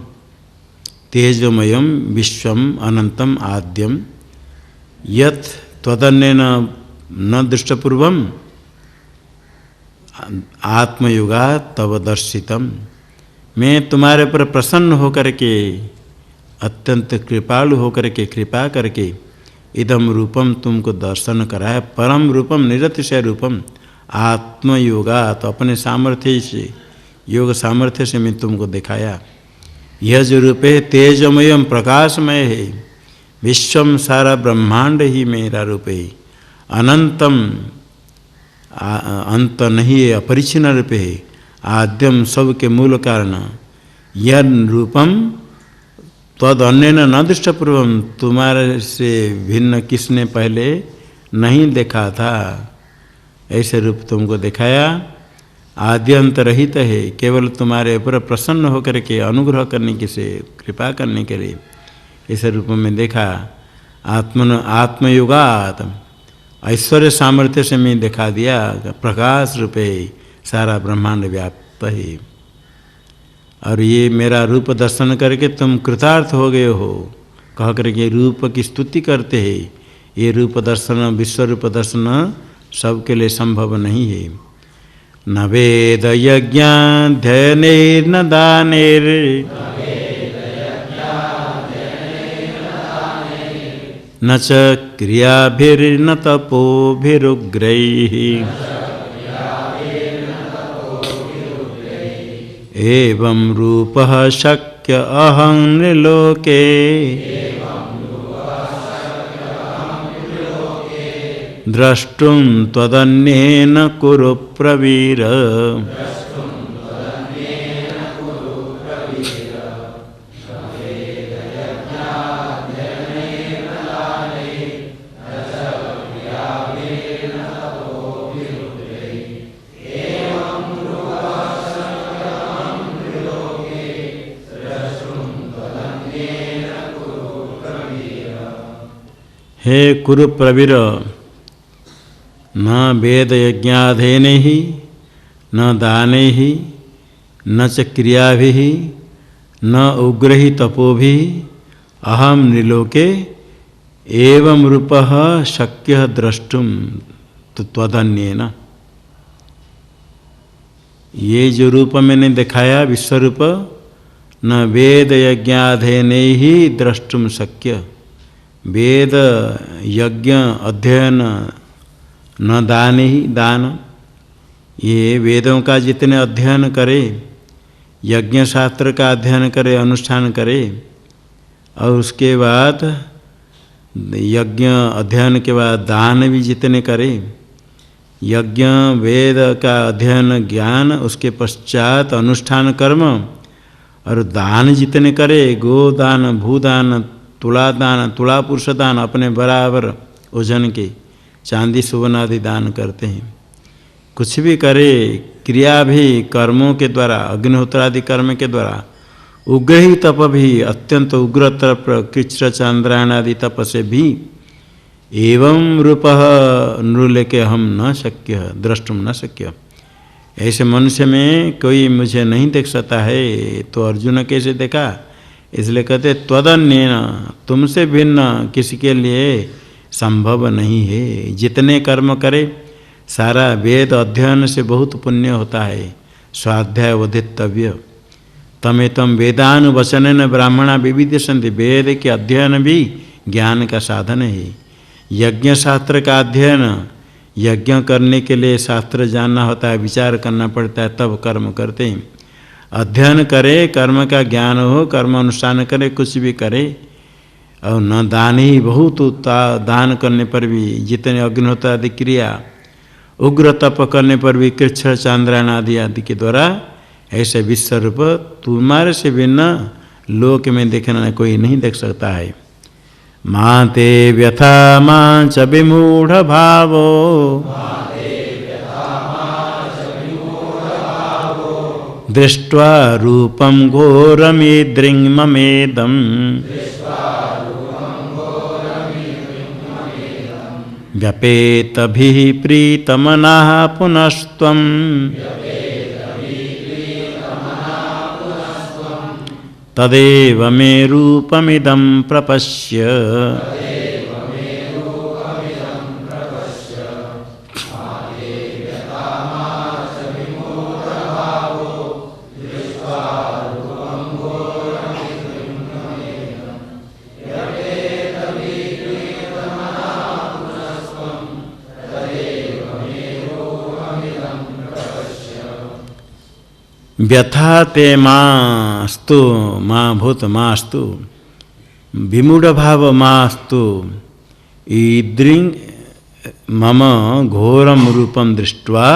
तेजोमयम विश्वम अनंतम आद्यम यत् त्वदन्येन न दृष्टपूर्वम आत्मयुगा तव दर्शितम। मैं तुम्हारे पर प्रसन्न होकर के अत्यंत कृपालु होकर के कृपा करके इदम रूपम तुमको दर्शन कराया। परम रूपम निरतिशय रूपम आत्मयोगा तो अपने सामर्थ्य से योग सामर्थ्य से मैं तुमको दिखाया। यह जो रूप है तेजमयम प्रकाशमय है, विश्वम सारा ब्रह्मांड ही मेरा रूप है, अनंतम अंत नहीं है, अपरिचिन्न रूप है, आद्यम सबके मूल कारण। यह रूपम तद अन्येन न दृष्टपूर्वम तुम्हारे से भिन्न किसने पहले नहीं देखा था, ऐसे रूप तुमको दिखाया। आद्यंत रहित है, केवल तुम्हारे ऊपर प्रसन्न होकर के अनुग्रह करने के से कृपा करने के लिए इस रूप में देखा। आत्मयुगात ऐश्वर्य सामर्थ्य से मैं दिखा दिया, प्रकाश रूप है, सारा ब्रह्मांड व्याप्त है। और ये मेरा रूप दर्शन करके तुम कृतार्थ हो गए हो कह करके रूप की स्तुति करते हैं। ये रूप दर्शन विश्व रूप दर्शन सबके लिए संभव नहीं है। न वेद यज्ञाध्ययनैर्न दानैर् न च क्रियाभिर्न तपोभिरुग्रैः एवं रूपः शक्य अहं नृलोके द्रष्टुं त्वदन्येन कुरु प्रवीर। हे कुरु प्रवीर न वेद यज्ञाधेन ही न दाने ही न च क्रियाभिः न उग्रहि तपोभि अहम निलोके एवं रूपः शक्य द्रष्टुम त्वदन्येन। ये जो रूप मैंने दिखाया विश्वरूप न वेद यज्ञाधेन ही द्रष्टुम शक्य, वेद यज्ञ अध्ययन न दान ही दान, ये वेदों का जितने अध्ययन करे, यज्ञ शास्त्र का अध्ययन करे, अनुष्ठान करे, और उसके बाद यज्ञ अध्ययन के बाद दान भी जितने करे, यज्ञ वेद का अध्ययन ज्ञान, उसके पश्चात अनुष्ठान कर्म, और दान जितने करे, गोदान, भूदान, तुलादान, तुला पुरुष दान, अपने बराबर ओजन के चांदी सुवर्ण आदि दान करते हैं। कुछ भी करे, क्रिया भी कर्मों के द्वारा, अग्निहोत्र आदि कर्म के द्वारा, उग्र ही तप भी, अत्यंत उग्र तप, कृच्र चांद्रायण आदि तप से भी, एवं रूप नृलेके हम न शक्य द्रष्टुम न शक्य, ऐसे मनुष्य में कोई मुझे नहीं देख सकता है। तो अर्जुन कैसे देखा? इसलिए कहते त्वदन्येन, तुमसे भिन्न किसी के लिए संभव नहीं है। जितने कर्म करे, सारा वेद अध्ययन से बहुत पुण्य होता है, स्वाध्याय वधितव्य। तमेतम वेदानुवचनेन ब्राह्मणा विविध्यन्ति, वेद के अध्ययन भी ज्ञान का साधन है। यज्ञ शास्त्र का अध्ययन, यज्ञ करने के लिए शास्त्र जानना होता है, विचार करना पड़ता है, तब कर्म करते हैं। अध्ययन करे, कर्म का ज्ञान हो, कर्म अनुष्ठान करे, कुछ भी करे, और न दान ही, बहुत दान करने पर भी, जितने अग्निहोत्र आदि क्रिया, उग्र तप करने पर भी, कृच्छ चांद्रायण आदि आदि के द्वारा, ऐसे विश्वरूप तुम्हारे से भिन्न लोक में देखना कोई नहीं देख सकता है। मां ते व्यथा मां च विमूढ़ भावो, दृष्ट्वा रूपं घोरमीदृङ् ममेदम्, व्यपेतभिः प्रीतमनः पुनस्त्वम्, तदेव मे रूपमिदं प्रपश्य। व्यथा ते मास्तु, माँ भूत मास्तु, विमूढ़ भाव मास्तु, ईदृङ् मम घोरम रूपम दृष्ट्वा,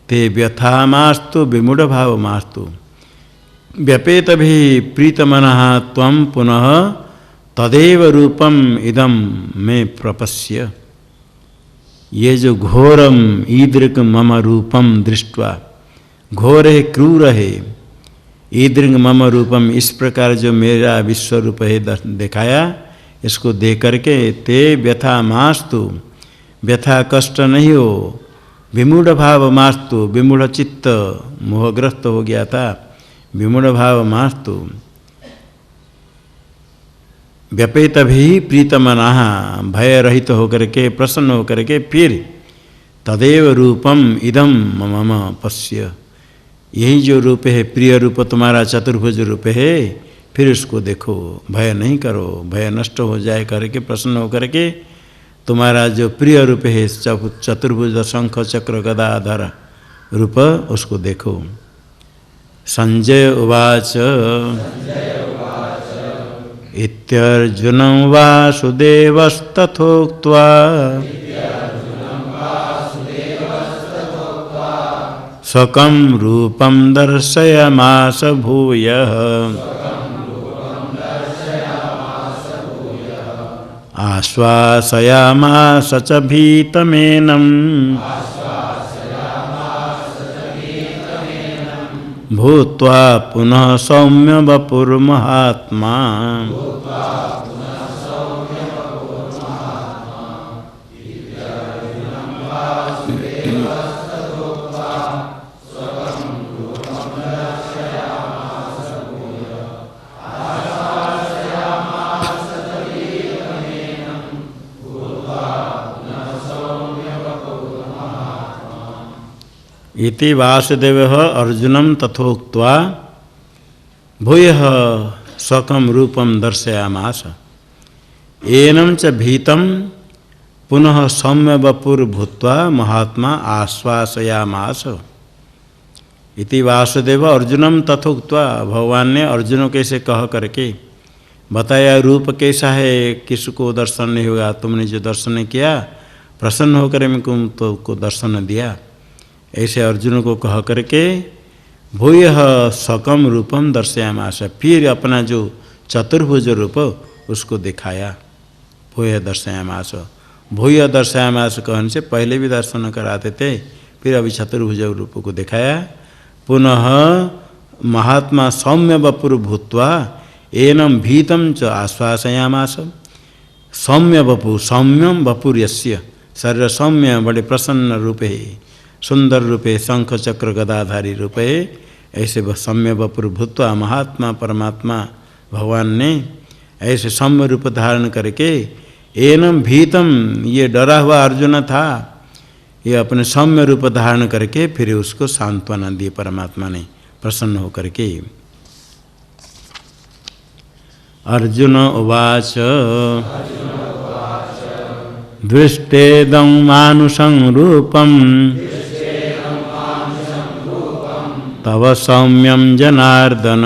ते व्यथा मास्तु विमूढ़ भाव मास्तु, व्यपेत भी प्रीतमनः त्वं पुनः तदेव रूपम इदम में प्रपश्य। ये जो घोरम ईदृक् मम रूपम दृष्ट्वा, घोर है, क्रूर है, ईदृंग मम रूपम, इस प्रकार जो मेरा विश्व रूप है दिखाया, इसको देख करके ते व्यथा मास्तु, व्यथा कष्ट नहीं हो, विमूढ़ भाव मास्तु, विमूढ़ चित्त मोहग्रस्त हो गया था, विमूढ़ भाव मास्तु, व्यपेत भी प्रीतमनः, भय रहित होकर के, प्रसन्न होकर के, फिर तदेव रूपम इदम मम पश्य, यही जो रूप है, प्रिय रूप तुम्हारा चतुर्भुज रूप है, फिर उसको देखो, भय नहीं करो, भय नष्ट हो जाए करके, प्रसन्न हो करके, तुम्हारा जो प्रिय रूप है, चतुर्भुज शंख चक्र गदाधर रूप, उसको देखो। संजय उवाच इत्यर्जुनं वासुदेवस्तथोक्त्वा, स्वकं रूपं दर्शयामास भूयः, आश्वासयामास च भीतमेनं, भूत्वा पुनः सौम्य वपुर्महात्मा। इति वासुदेव अर्जुनम तथोक्त्वा भूयः स्वकं रूपं दर्शयामास। एनं च भीतं पुनः सौम्य वपुर्भूत्वा महात्मा आश्वासयामास। इति वासुदेव अर्जुनम तथोक्त्वा, भगवान ने अर्जुन कैसे कह करके बताया रूप कैसा है, किसको दर्शन नहीं होगा, तुमने जो दर्शन किया प्रसन्न होकर मैं तुमको दर्शन दिया, ऐसे अर्जुन को कह करके भूयः सकम रूपम दर्शयामास, फिर अपना जो चतुर्भुज रूप उसको दिखाया। भूय दर्शयामास, भूय दर्शयामास कहने से पहले भी दर्शन कराते थे, फिर अभी चतुर्भुज रूप को दिखाया। पुनः महात्मा सौम्य वपुर भूत्वा एनम भीतम च आश्वासयामास। सौम्य वपु, सौम्यम वपुर यस्य, शरीर सौम्य बड़े प्रसन्न रूप है, सुंदर रूप है, शंख चक्र गदाधारी रूप है, ऐसे सौम्य वपुर भूत्वा महात्मा परमात्मा भगवान ने ऐसे सौम्य रूप धारण करके एनम भीतम, ये डरा हुआ अर्जुन था, ये अपने सौम्य रूप धारण करके फिर उसको सांत्वना दी परमात्मा ने प्रसन्न होकर के। अर्जुन उवाच दृष्टेदं मानुषं रूपं तव सौम्यं जनार्दन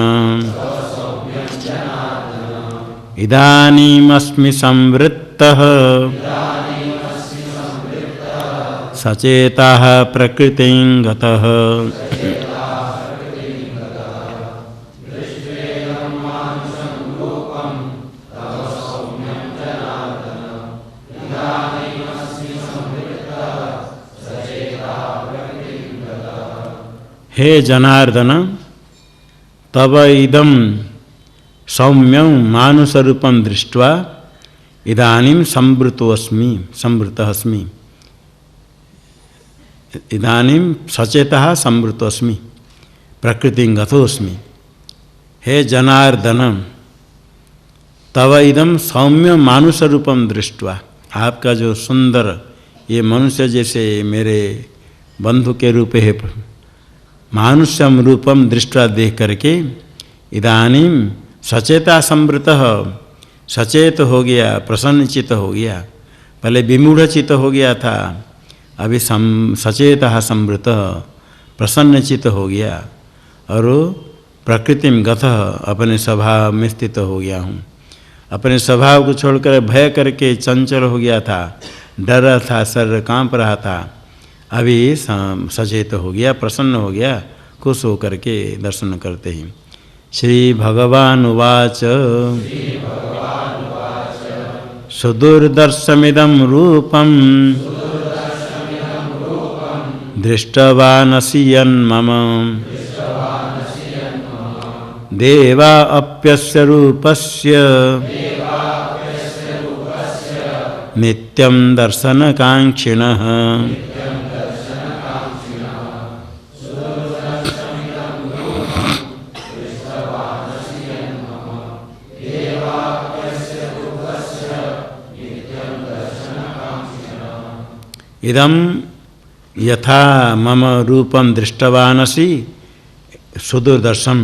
इदानीमस्मि संवृत्तः सचेतः प्रकृतिं गतः। हे जनार्दन, तव इदं सौम्यं मानुष रूपं दृष्ट्वा इदानीं संवृतोऽस्मि, इदानीं सचेतः संवृतोऽस्मि, प्रकृतिं गतोऽस्मि। हे जनार्दन, तव इदं सौम्य मानुष रूपं दृष्ट्वा, आपका जो सुंदर ये मनुष्य जैसे मेरे बंधु के रूप है, मानुष्यम रूपम दृष्टवा देख करके इदानीं सचेता संवृतः, सचेत हो गया, प्रसन्नचित हो गया, पहले विमूढ़चित हो गया था, अभी सचेतः संवृतः प्रसन्नचित हो गया, और प्रकृति में गतः अपने स्वभाव में स्थित हो गया हूँ। अपने स्वभाव को छोड़कर भय करके चंचल हो गया था, डर रहा था, शरीर कांप रहा था, अभी सचेत हो गया, प्रसन्न हो गया, खुश हो करके दर्शन करते हैं। श्री भगवान उवाच सुदुर्दर्शमिदं रूपं दृष्टवानसि यन्मम देवा अप्यस्य रूपस्य नित्यं दर्शनकांक्षिणः। इदं यथा मम रूपं दृष्टवानसि सुदुर्दर्शम्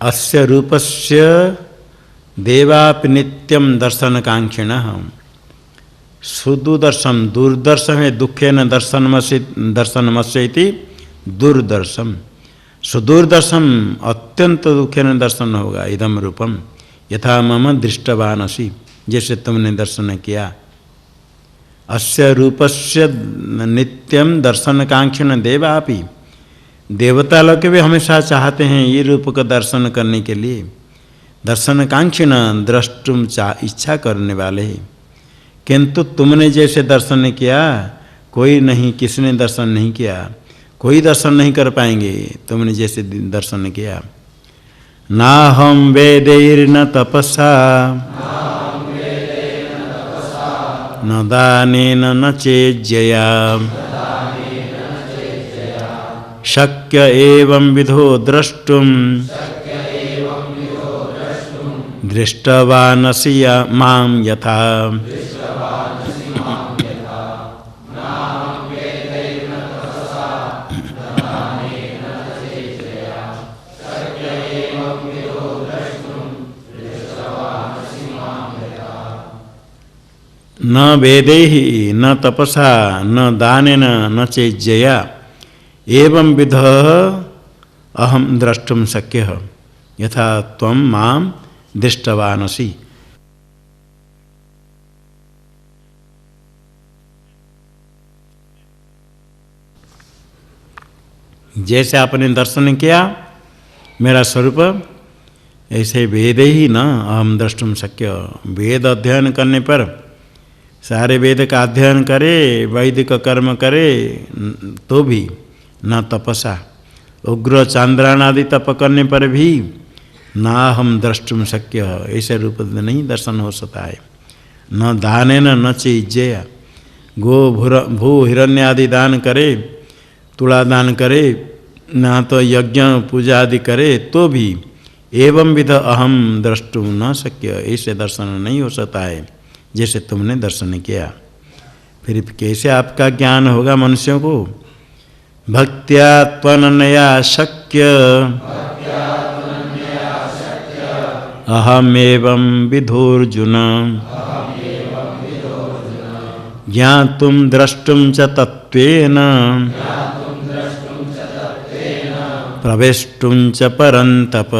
अस्य रूपस्य देवापि नित्यं दर्शनकांक्षिणः। सुदुर्दर्शम, दूरदर्शन है, दुखेन दर्शनमस्य इति दूरदर्शम, सुदूरदर्शम अत्यंत दुखेन दर्शन होगा। इदम रूपम यथा मम दृष्टवानसि, जैसे तुमने दर्शन किया। अस्य रूपस्य नित्यम दर्शनकांक्षिण देवापि, देवता लोग भी हमेशा चाहते हैं ये रूप का दर्शन करने के लिए। दर्शनकांक्षिण द्रष्टुम इच्छा करने वाले हैं, किंतु तुमने जैसे दर्शन किया कोई नहीं, किसने दर्शन नहीं किया, कोई दर्शन नहीं कर पाएंगे तुमने जैसे दर्शन किया। ना हम वेदैर्न तपसा न दानेन न चेज्जया शक्य एवं विधो द्रष्टुम दृष्टवानसि मां यथा। न वेदैहि न तपसा न दानेन न चेज्जया एवं विध अहम द्रष्टुम शक्यः यथा त्वं मां दृष्टवानसि। जैसे आपने दर्शन किया मेरा स्वरूप, ऐसे वेद ही न अहम द्रष्टुम शक्य। वेद अध्ययन करने पर, सारे वेद का अध्ययन करे, वैदिक कर्म करे, तो भी न तपसा, उग्र चांद्रायण आदि तप करने पर भी ना हम द्रष्टुम शक्य, ऐसे रूप में नहीं दर्शन हो सकता है। न दानेन न चेज्जया, गो भू हिरण्य आदि दान करे, तुला दान करे, ना तो यज्ञ पूजा आदि करे, तो भी एवं विध अहम द्रष्टुम न शक्य, ऐसे दर्शन नहीं हो सकता है जैसे तुमने दर्शन किया। फिर कैसे आपका ज्ञान होगा मनुष्यों को? भक्त्या त्वनन्या शक्य अहमेवं विधोर्जुन ज्ञातुं द्रष्टुं च तत्त्वेन प्रवेष्टुं च परन्तप।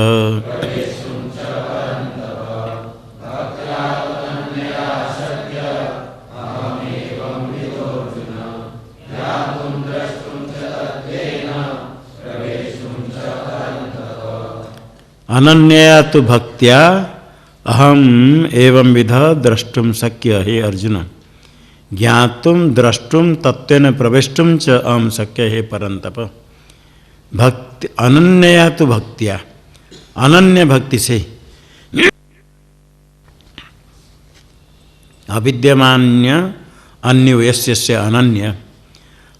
अनन्या तो भक्त्या अहम एवं विध द्रष्टुम शक्य। हे अर्जुन, ज्ञातुम द्रष्टुम तत्वेन प्रवेष्टुम च अहम शक्य। हे परंतप, भक्ति अनन्या तो भक्त्या, अनन्य भक्ति से, अविद्यमान्य अन्य यस्य अनन्य,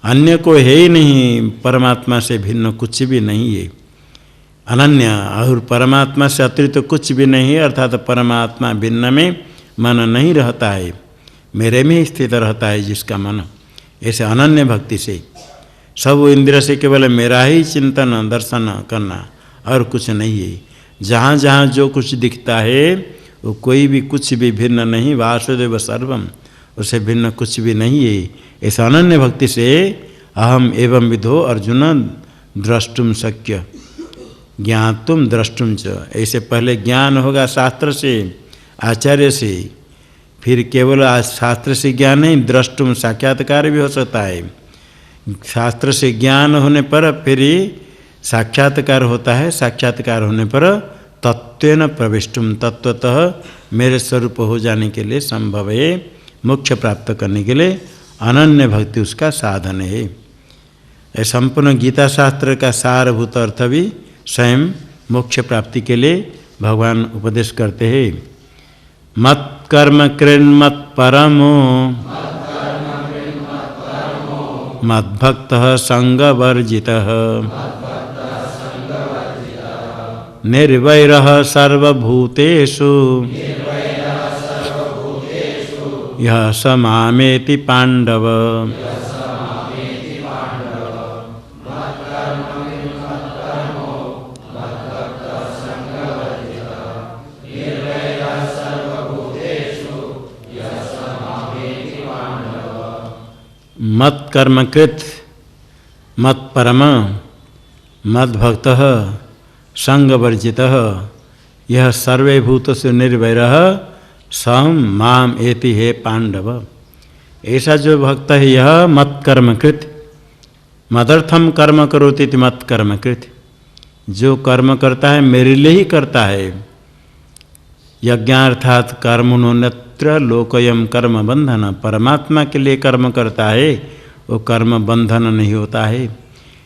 अन्य को है ही नहीं, परमात्मा से भिन्न कुछ भी नहीं है। अनन्य और परमात्मा से अतिरिक्त कुछ भी नहीं है, अर्थात परमात्मा भिन्न में मन नहीं रहता है, मेरे में ही स्थित रहता है जिसका मन। ऐसे अनन्य भक्ति से सब इंद्रिय से केवल मेरा ही चिंतन दर्शन करना और कुछ नहीं है। जहाँ जहाँ जो कुछ दिखता है वो कोई भी कुछ भी भिन्न नहीं, वासुदेव सर्वम, उससे भिन्न कुछ भी नहीं है। ऐसा अनन्य भक्ति से अहम एवं विधो अर्जुन द्रष्टुम शक्य, ज्ञातुम द्रष्टुम च। ऐसे पहले ज्ञान होगा शास्त्र से, आचार्य से, फिर केवल शास्त्र से ज्ञान नहीं, द्रष्टुम साक्षात्कार भी हो सकता है। शास्त्र से ज्ञान होने पर फिर साक्षात्कार होता है, साक्षात्कार होने पर तत्वेन प्रविष्टुम, तत्वतः मेरे स्वरूप हो जाने के लिए संभव है। मोक्ष प्राप्त करने के लिए अनन्य भक्ति उसका साधन है। संपूर्ण गीता शास्त्र का सारभूत अर्थ भी स्वयं मोक्ष प्राप्ति के लिए भगवान उपदेश करते हैं। मत कर्म कृन्मत परमो मद्भक्तः संगवर्जितः निर्वैरः सर्वभूतेषु यः स मामेति पाण्डव। मत कर्मकृत मत परम मद भक्त संगवर्जितः यह सर्वे भूतस्य निर्वैरः सम माम एति। हे पांडव, ऐसा जो भक्त है यह मत कर्मकृत, मदर्थम कर्म करोति इति मत कर्मकृत, जो कर्म करता है मेरे लिए ही करता है। यज्ञार्थात कर्मणोन्यत्र लोकयम कर्म बंधन, परमात्मा के लिए कर्म करता है वो कर्म बंधन नहीं होता है।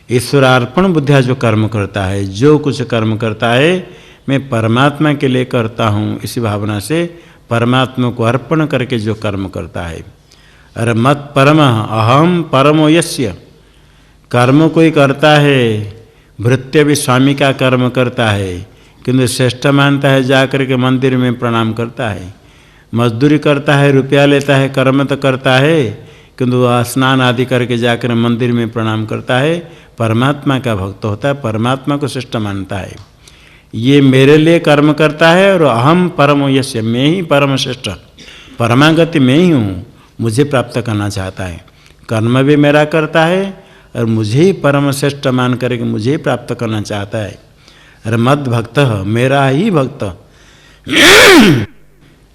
ईश्वरार्पण बुद्धिया जो कर्म करता है, जो कुछ कर्म करता है मैं परमात्मा के लिए करता हूँ, इसी भावना से परमात्मा को अर्पण करके जो कर्म करता है। अरे मत परम अहम परमो यस्य, कर्म कोई करता है, भृत्य भी स्वामी का कर्म करता है किंतु श्रेष्ठ मानता है, जाकर के मंदिर में प्रणाम करता है, मजदूरी करता है, रुपया लेता है, कर्म तो करता है किंतु स्नान आदि करके जाकर मंदिर में प्रणाम करता है, परमात्मा का भक्त होता है, परमात्मा को श्रेष्ठ मानता है। ये मेरे लिए कर्म करता है और अहम परम यस्य, मैं ही परम श्रेष्ठ, परमागति मैं ही हूँ, मुझे प्राप्त करना चाहता है। कर्म भी मेरा करता है और मुझे ही परम श्रेष्ठ मान करके मुझे ही प्राप्त करना चाहता है। अरे मद भक्त मेरा ही भक्त